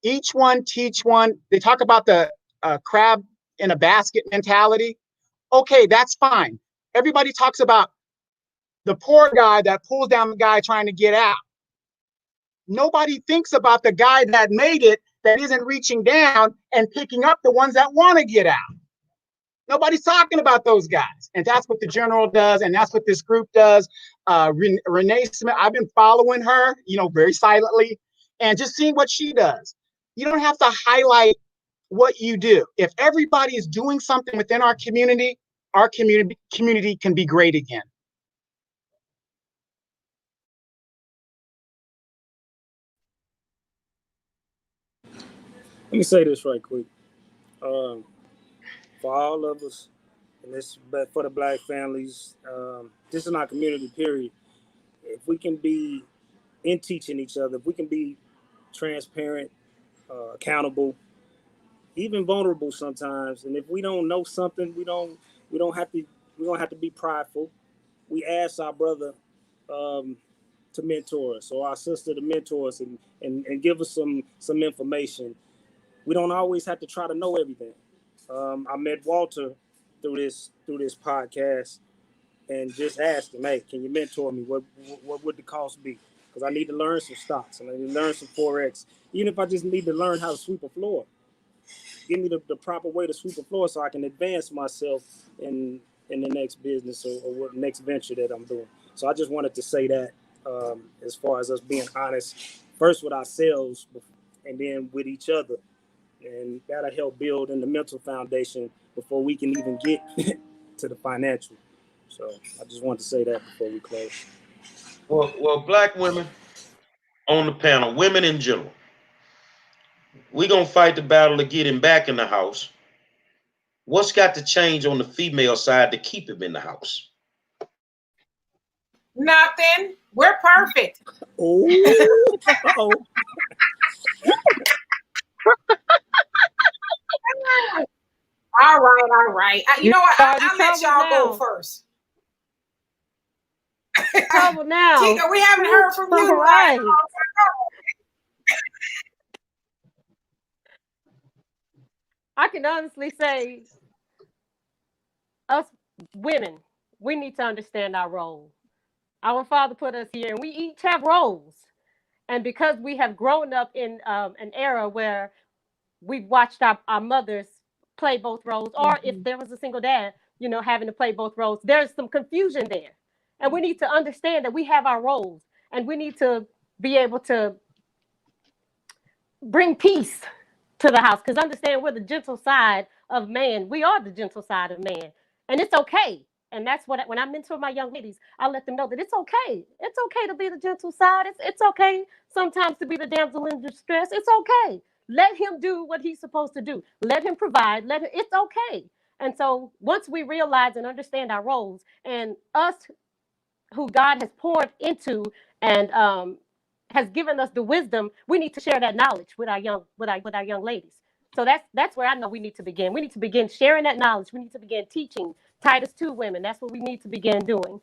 Each one teach one. They talk about the crab in a basket mentality. Okay, that's fine. Everybody talks about the poor guy that pulls down the guy trying to get out. Nobody thinks about the guy that made it that isn't reaching down and picking up the ones that want to get out. Nobody's talking about those guys. And that's what the general does. And that's what this group does. Renee Smith, I've been following her, very silently and just seeing what she does. You don't have to highlight what you do. If everybody is doing something within our community can be great again. Let me say this right quick. For all of us and this, but for the Black families, just in our community, period. If we can be in teaching each other, if we can be transparent, accountable, even vulnerable sometimes, and if we don't know something, we don't have to we don't have to be prideful. We ask our brother um, to mentor us or our sister to mentor us and give us some information. We don't always have to try to know everything. I met Walter through this podcast and just asked him, "Hey, can you mentor me? What would the cost be? Because I need to learn some stocks and I need to learn some forex. Even if I just need to learn how to sweep a floor, give me the proper way to sweep a floor so I can advance myself in the next business or what next venture that I'm doing." So I just wanted to say that as far as us being honest, first with ourselves and then with each other, and that'll help build in the mental foundation before we can even get to the financial. So I just wanted to say that before we close. Well, Black women on the panel, women in general, we gonna fight the battle to get him back in the house. What's got to change on the female side to keep him in the house? Nothing. We're perfect. Oh, All right. You know what? I'll let y'all go first. Trouble now. Tika, we haven't heard from you. Right. I can honestly say, us women, we need to understand our role. Our father put us here, and we each have roles. And because we have grown up in an era where we've watched our mothers play both roles, or if there was a single dad, having to play both roles, there's some confusion there. And we need to understand that we have our roles, and we need to be able to bring peace to the house, because understand we're the gentle side of man. We are the gentle side of man, and it's okay. And that's what when I mentor my young ladies, I let them know that it's okay. It's okay to be the gentle side. It's okay sometimes to be the damsel in distress. It's okay. Let him do what he's supposed to do. Let him provide. It's okay. And so once we realize and understand our roles, and us who God has poured into and has given us the wisdom, we need to share that knowledge with our young ladies. So that's where I know we need to begin. We need to begin sharing that knowledge. We need to begin teaching Titus 2 women. That's what we need to begin doing.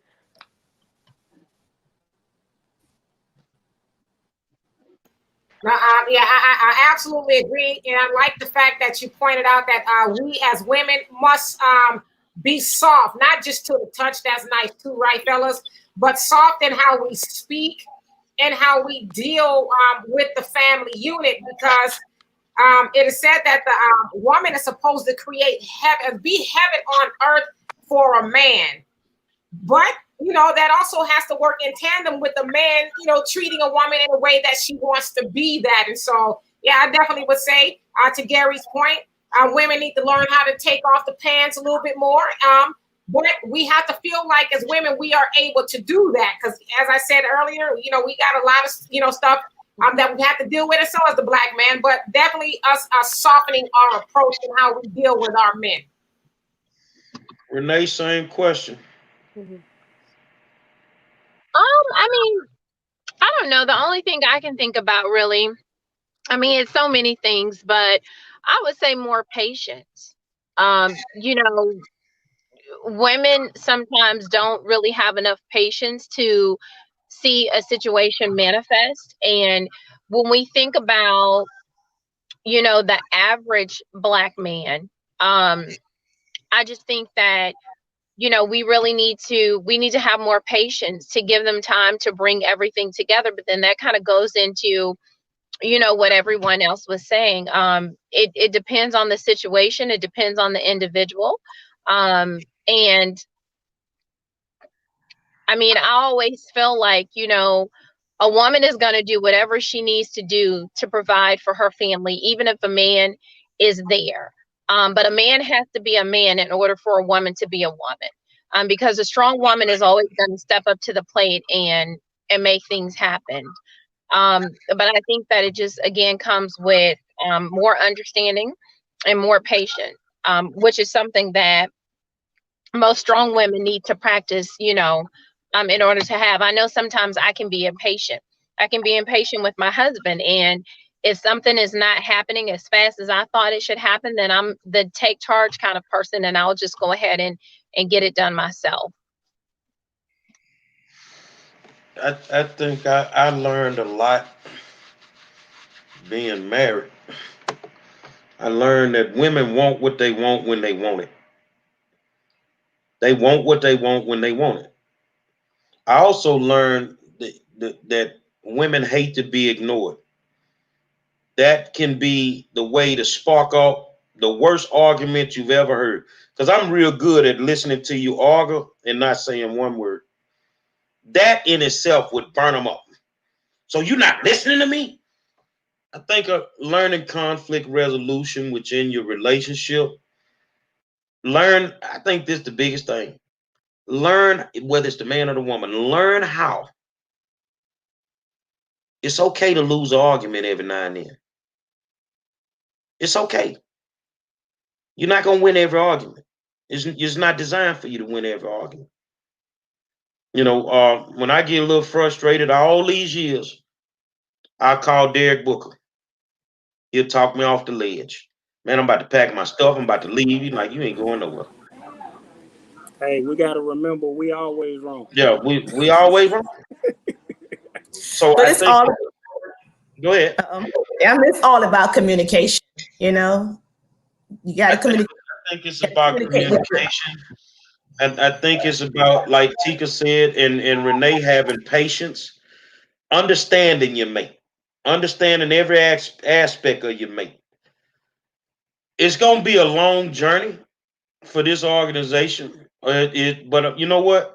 I absolutely agree, and I like the fact that you pointed out that we as women must be soft, not just to the touch. That's nice too, right, fellas? But soft in how we speak and how we deal with the family unit, because it is said that the woman is supposed to create heaven, be heaven on earth for a man. But that also has to work in tandem with the man, treating a woman in a way that she wants to be that. And so, yeah, I definitely would say, to Gary's point, women need to learn how to take off the pants a little bit more. But we have to feel like as women, we are able to do that. Because as I said earlier, we got a lot of, stuff that we have to deal with, and so as the Black man, but definitely us softening our approach and how we deal with our men. Renee, same question. I mean, I don't know. The only thing I can think about really, I mean, it's so many things, but I would say more patience. Women sometimes don't really have enough patience to see a situation manifest. And when we think about, the average Black man, I just think that we really need to have more patience to give them time to bring everything together. But then that kind of goes into, what everyone else was saying. It depends on the situation. It depends on the individual. And I mean, I always feel like, a woman is going to do whatever she needs to do to provide for her family, even if a man is there. But a man has to be a man in order for a woman to be a woman. Because a strong woman is always going to step up to the plate and make things happen. But I think that it just, again, comes with more understanding and more patience, which is something that most strong women need to practice, in order to have. I know sometimes I can be impatient. I can be impatient with my husband. And if something is not happening as fast as I thought it should happen, then I'm the take charge kind of person, and I'll just go ahead and get it done myself. I think I learned a lot being married. I learned that women want what they want when they want it. They want what they want when they want it. I also learned that women hate to be ignored. That can be the way to spark off the worst argument you've ever heard. Because I'm real good at listening to you argue and not saying one word. That in itself would burn them up. So you're not listening to me? I think learning conflict resolution within your relationship. I think this is the biggest thing. Learn, whether it's the man or the woman, learn how. It's okay to lose an argument every now and then. It's okay. You're not going to win every argument. It's not designed for you to win every argument. When I get a little frustrated all these years, I call Derek Booker. He'll talk me off the ledge. Man, I'm about to pack my stuff. I'm about to leave. He's like, you ain't going nowhere. Hey, we got to remember we always wrong. Yeah, we always wrong. So But I it's think, all go ahead. it's all about communication. You got to communicate. I think it's about communication. And I think it's about, like Tika said, and Renee, having patience, understanding your mate, understanding every aspect of your mate. It's going to be a long journey for this organization. But you know what?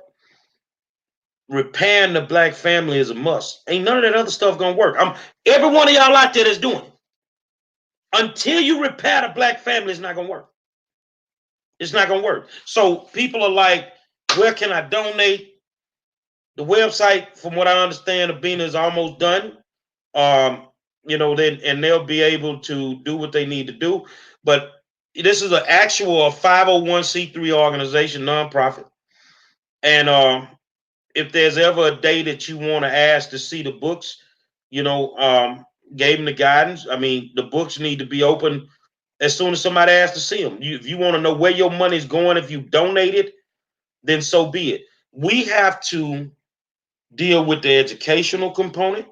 Repairing the black family is a must. Ain't none of that other stuff gonna work. Every one of y'all out there that's doing it. Until you repair the black family, it's not gonna work. It's not gonna work. So people are like, where can I donate? The website, from what I understand, Abina is almost done. Then they'll be able to do what they need to do. But this is an actual 501c3 organization, nonprofit. And if there's ever a day that you want to ask to see the books, gave them the guidance. I mean, the books need to be open as soon as somebody asks to see them. If you want to know where your money's going, if you donate it, then so be it. We have to deal with the educational component.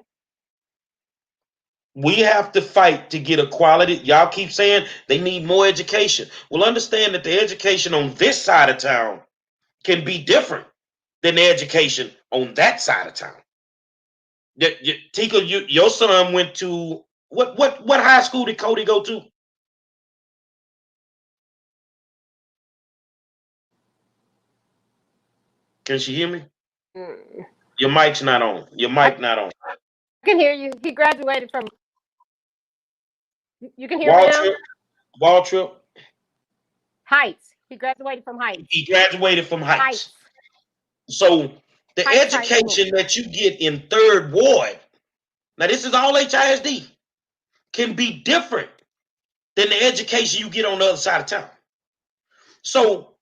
We have to fight to get equality. Y'all keep saying they need more education. Well, understand that the education on this side of town can be different than the education on that side of town. Tika, your son went to what high school did Cody go to? Can she hear me? Mm. Your mic's not on. Your mic not on. I can hear you. He graduated from. You can hear me now. Waltrip. Heights. He graduated from Heights. He graduated from Heights. So the Heights education that you get in Third Ward, now this is all HISD, can be different than the education you get on the other side of town. So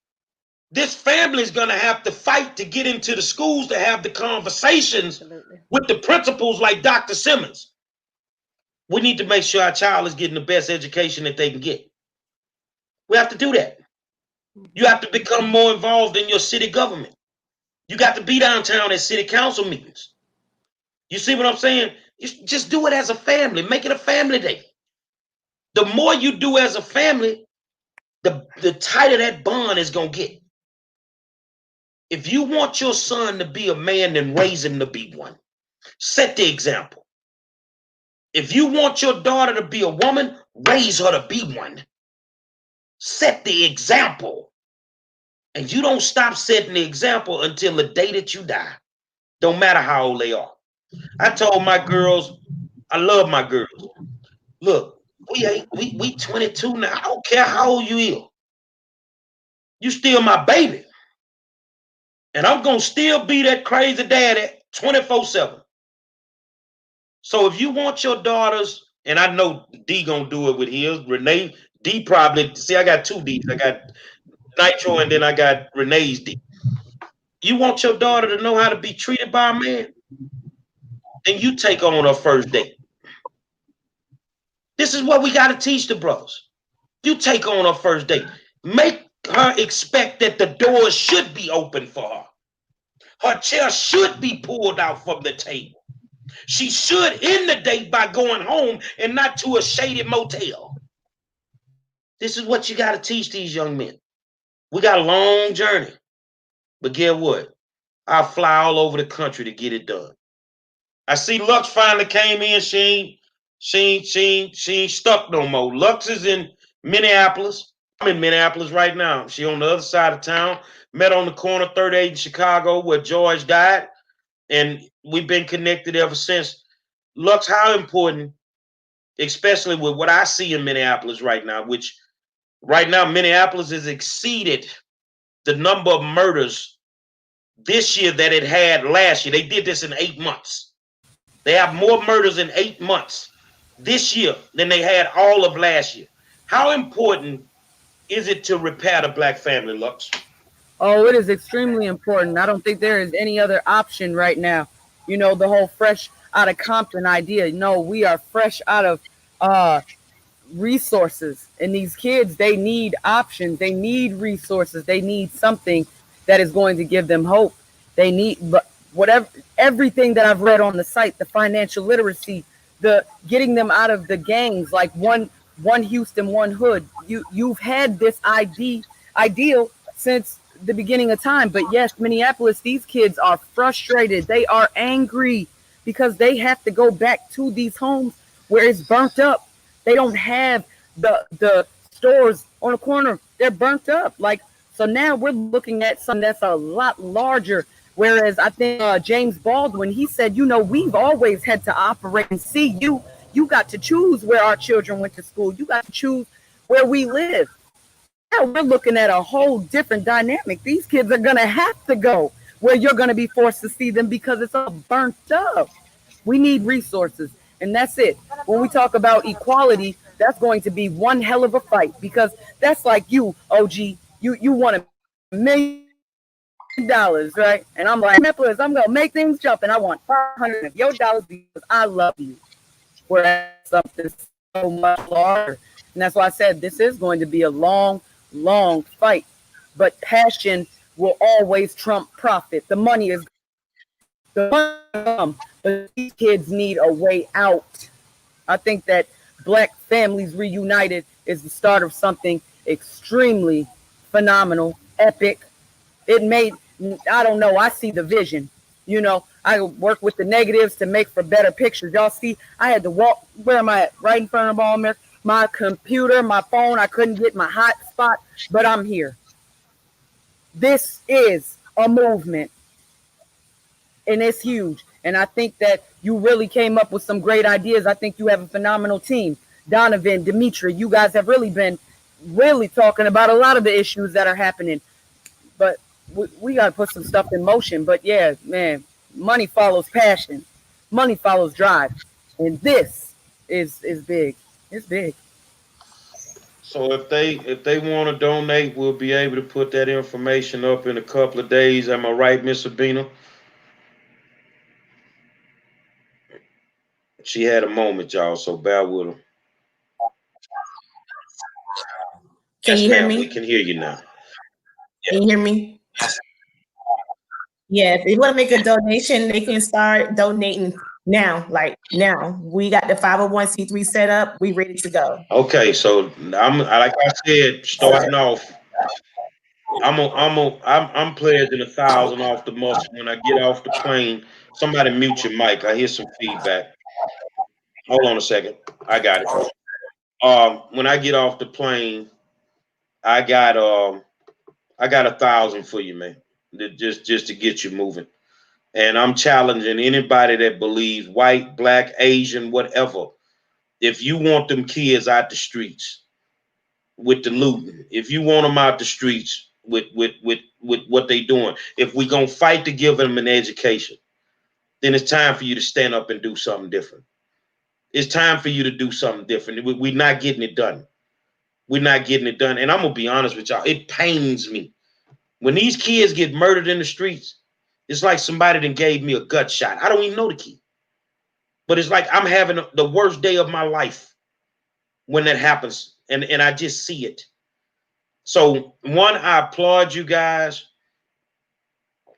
this family is going to have to fight to get into the schools to have the conversations with the principals like Dr. Simmons. We need to make sure our child is getting the best education that they can get. We have to do that. You have to become more involved in your city government. You got to be downtown at city council meetings. You see what I'm saying? You just do it as a family. Make it a family day. The more you do as a family, the tighter that bond is going to get. If you want your son to be a man, then raise him to be one. Set the example. If you want your daughter to be a woman, raise her to be one. Set the example. And you don't stop setting the example until the day that you die. Don't matter how old they are. I told my girls, I love my girls. Look, we 22 now. I don't care how old you is. You still my baby. And I'm going to still be that crazy daddy 24/7. So if you want your daughters, and I know D gonna do it with his, Renee, D probably, see, I got two Ds. I got Nitro, and then I got Renee's D. You want your daughter to know how to be treated by a man? Then you take on her first date. This is what we got to teach the brothers. You take on her first date. Make her expect that the doors should be open for her. Her chair should be pulled out from the table. She should end the date by going home and not to a shady motel. This is what you got to teach these young men. We got a long journey. But get what? I'll fly all over the country to get it done. I see Lux finally came in. She ain't stuck no more. Lux is in Minneapolis. I'm in Minneapolis right now. She on the other side of town. Met on the corner 38 in Chicago where George died. And we've been connected ever since. Lux, how important, especially with what I see in Minneapolis right now, which right now Minneapolis has exceeded the number of murders this year that it had last year. They did this in 8 months. They have more murders in 8 months this year than they had all of last year. How important is it to repair the black family, Lux? Oh, it is extremely important. I don't think there is any other option right now. You know, the whole fresh out of Compton idea. No, we are fresh out of uh resources, and these kids, they need options, they need resources, they need something that is going to give them hope. They need, but whatever, everything that I've read on the site, the financial literacy, the getting them out of the gangs, like one Houston, one hood. You've had this ideal since the beginning of time. But yes, Minneapolis, these kids are frustrated, they are angry because they have to go back to these homes where it's burnt up. They don't have the stores on the corner. They're burnt up. Like, so now we're looking at something that's a lot larger. Whereas I think James Baldwin, he said, you know, we've always had to operate and see you. You got to choose where our children went to school. You got to choose where we live. Now we're looking at a whole different dynamic. These kids are going to have to go where you're going to be forced to see them because it's all burnt up. We need resources. And that's it. When we talk about equality, that's going to be one hell of a fight, because that's like you, OG. You want $1 million, right? And I'm like, I'm gonna make things jump, and I want 500 of your dollars because I love you. Whereas something so much larger, and that's why I said this is going to be a long, long fight. But passion will always trump profit. The money is but these kids need a way out. I think that Black Families Reunited is the start of something extremely phenomenal, epic. It made, I don't know, I see the vision. You know, I work with the negatives to make for better pictures. Y'all see, I had to walk, where am I at? Right in front of all my computer, my phone. I couldn't get my hotspot, but I'm here. This is a movement, and it's huge. And I think that you really came up with some great ideas. I think you have a phenomenal team. Donovan, Dimitri, you guys have really been talking about a lot of the issues that are happening. But we got to put some stuff in motion. But yeah, man, money follows passion. Money follows drive. And this is big. It's big. So if they want to donate, we'll be able to put that information up in a couple of days. Am I right, Miss Sabina? She had a moment, y'all, so bear with her. Can Yes, you hear ma'am. We me? can hear you now. Can you hear me? Yeah, if they want to make a donation, they can start donating now. Like now, we got the 501c3 set up. We ready to go. Okay, so I'm like I said, starting off, I'm pledging 1,000 off the muscle when I get off the plane. Somebody mute your mic. I hear some feedback. Hold on a second. I got it. When I get off the plane, I got 1,000 for you, man. Just to get you moving. And I'm challenging anybody that believes, white, black, Asian, whatever. If you want them kids out the streets with the looting, if you want them out the streets with what they doing, if we gonna fight to give them an education, then it's time for you to stand up and do something different. It's time for you to do something different. We're not getting it done. we're not getting it done. And I'm gonna be honest with y'all, it pains me when these kids get murdered in the streets. It's like somebody then gave me a gut shot. I don't even know the kid, but it's like I'm having the worst day of my life when that happens, and I just see it. So one, I applaud you guys.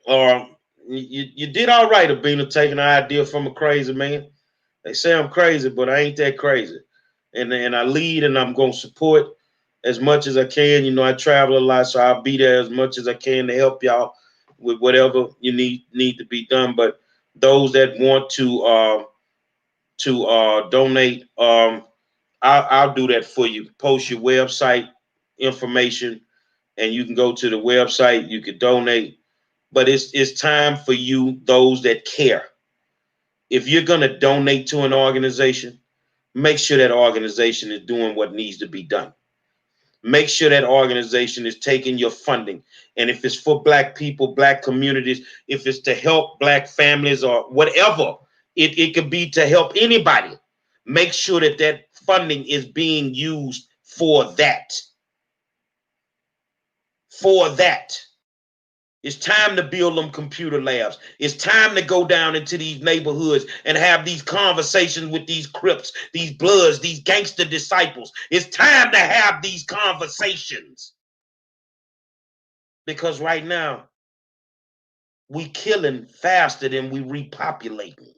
Or you did all right, Abina, taking an idea from a crazy man. They say I'm crazy, but I ain't that crazy. And I lead, and I'm gonna support as much as I can. You know, I travel a lot, so I'll be there as much as I can to help y'all with whatever you need to be done. But those that want to donate, I'll do that for you. Post your website information, and you can go to the website. You can donate, but it's time for you, those that care. If you're gonna donate to an organization, make sure that organization is doing what needs to be done. Make sure that organization is taking your funding. And if it's for Black people, Black communities, if it's to help Black families or whatever, it could be to help anybody. Make sure that that funding is being used for that. For that. It's time to build them computer labs. It's time to go down into these neighborhoods and have these conversations with these Crips, these Bloods, these gangster disciples. It's time to have these conversations. Because right now, we killing faster than we repopulating.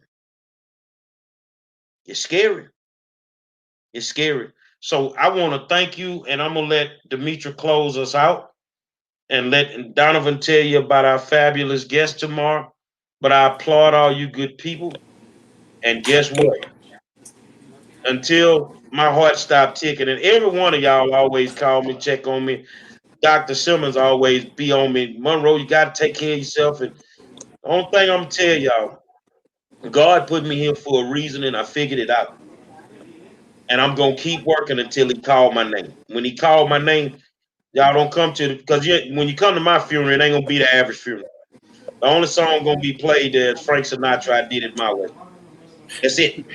It's scary. It's scary. So I want to thank you, and I'm going to let Demetra close us out and let Donovan tell you about our fabulous guest tomorrow. But I applaud all you good people. And guess what? Until my heart stopped ticking, and every one of y'all always call me, check on me. Dr. Simmons always be on me. Monroe, you got to take care of yourself. And the only thing I'm going to tell y'all, God put me here for a reason, and I figured it out. And I'm going to keep working until he called my name. When he called my name, y'all don't come to it, because when you come to my funeral, it ain't going to be the average funeral. The only song going to be played there is Frank Sinatra, I Did It My Way. That's it.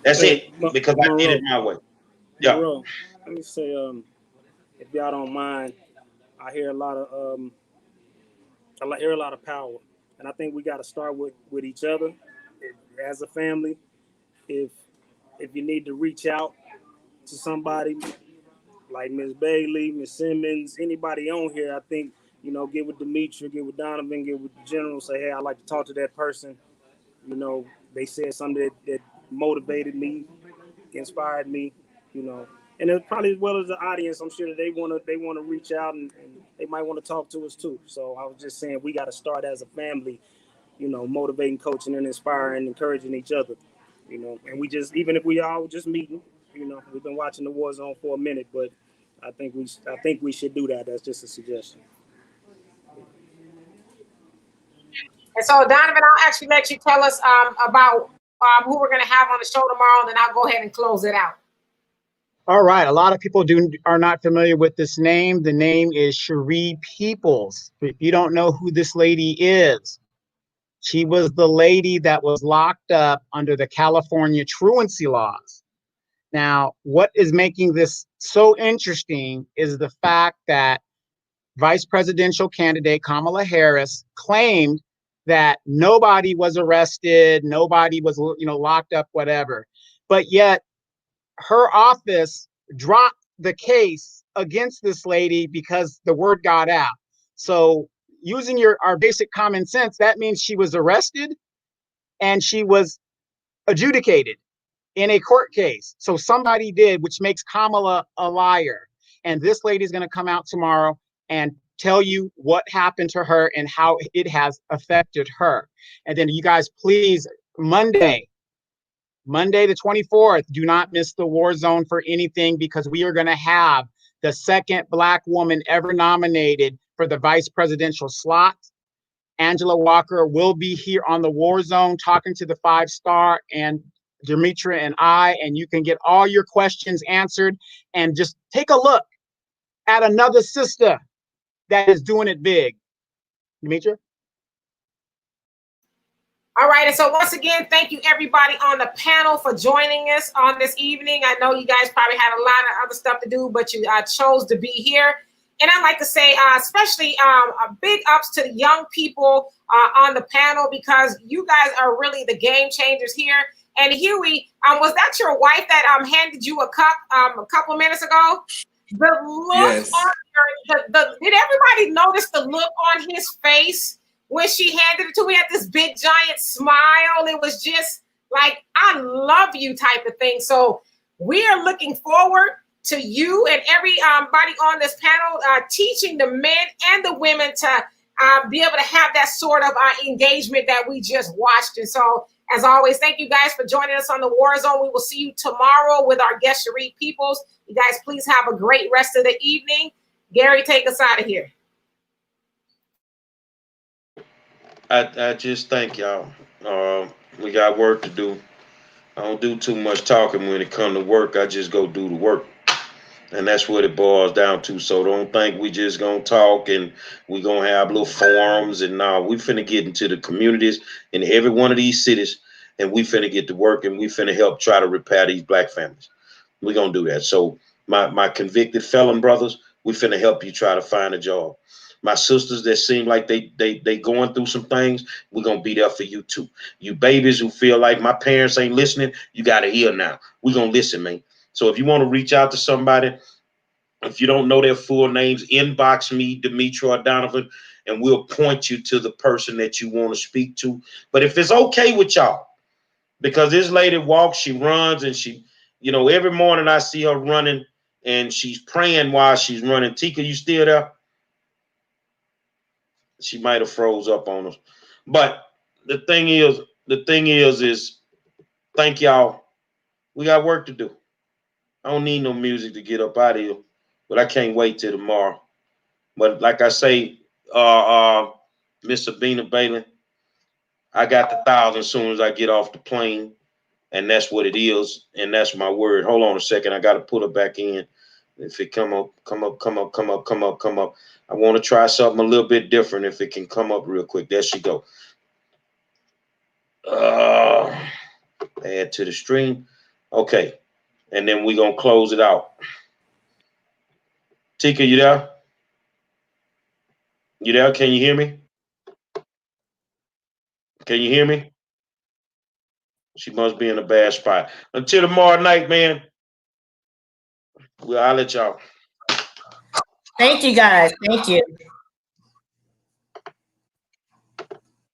That's Hey, it. Because I did it my way. Yeah. Monroe, let me say, if y'all don't mind, I hear a lot of hear a lot of power, and I think we got to start with each other as a family. If you need to reach out to somebody like Miss Bailey, Miss Simmons, anybody on here, I think, get with Demetra, get with Donovan, get with the general, say, hey, I'd like to talk to that person. They said something that motivated me, inspired me, and it probably as well as the audience, I'm sure that they wanna reach out, and they might want to talk to us too. So I was just saying we got to start as a family, motivating, coaching, and inspiring, encouraging each other, and we just, even if we all just meeting, we've been watching the war zone for a minute, but I think we should do that. That's just a suggestion. And so, Donovan, I'll actually let you tell us about who we're going to have on the show tomorrow, and then I'll go ahead and close it out. All right. A lot of people are not familiar with this name. The name is Cherie Peoples. If you don't know who this lady is, she was the lady that was locked up under the California truancy laws. Now, what is making this so interesting is the fact that Vice presidential candidate Kamala Harris claimed that nobody was arrested, nobody was, locked up, whatever. But yet her office dropped the case against this lady because the word got out. So using our basic common sense, that means she was arrested and she was adjudicated in a court case. So somebody did, which makes Kamala a liar. And this lady is going to come out tomorrow and tell you what happened to her and how it has affected her. And then you guys, please, Monday the 24th, do not miss the war zone for anything, because we are going to have the second Black woman ever nominated for the vice presidential slot. Angela Walker will be here on the war zone talking to the 5-star and Demetra and I, and you can get all your questions answered, and just take a look at another sister that is doing it big. Demetra? All right, and so once again, thank you everybody on the panel for joining us on this evening. I know you guys probably had a lot of other stuff to do, but you chose to be here. And I'd like to say, especially a big ups to the young people on the panel, because you guys are really the game changers here. And Huey, was that your wife that handed you a cup a couple of minutes ago? The look Yes. on did everybody notice the look on his face when she handed it to me? At this big giant smile? It was just like, I love you type of thing. So we are looking forward to you and everybody on this panel teaching the men and the women to be able to have that sort of engagement that we just watched. And so, as always, thank you guys for joining us on the War Zone. We will see you tomorrow with our guest, Cherie Peoples. You guys, please have a great rest of the evening. Gary, take us out of here. I just thank y'all. We got work to do. I don't do too much talking when it come to work. I just go do the work. And that's what it boils down to. So don't think we just gonna talk and we gonna have little forums and now we finna get into the communities in every one of these cities and we finna get to work and we finna help try to repair these black families. We gonna do that. So my convicted felon brothers, we finna help you try to find a job. My sisters that seem like they going through some things, we gonna be there for you too. You babies who feel like my parents ain't listening, you gotta hear now. We gonna listen, man. So if you want to reach out to somebody, if you don't know their full names, inbox me, Dimitri or Donovan, and we'll point you to the person that you want to speak to. But if it's okay with y'all, because this lady walks, she runs, and she, every morning I see her running and she's praying while she's running. Tika, you still there? She might have froze up on us. But the thing is, thank y'all. We got work to do. I don't need no music to get up out of here, but I can't wait till tomorrow. But like I say, Miss Sabina Balin, I got the 1,000 as soon as I get off the plane, and that's what it is, and that's my word. Hold on a second, I got to put her back in. If it come up. I want to try something a little bit different. If it can come up real quick, there she go. Add to the stream. Okay, and then we gonna close it out. Tika, you there? You there? Can you hear me? Can you hear me? She must be in a bad spot. Until tomorrow night, man. I'll let y'all. Thank you, guys. Thank you.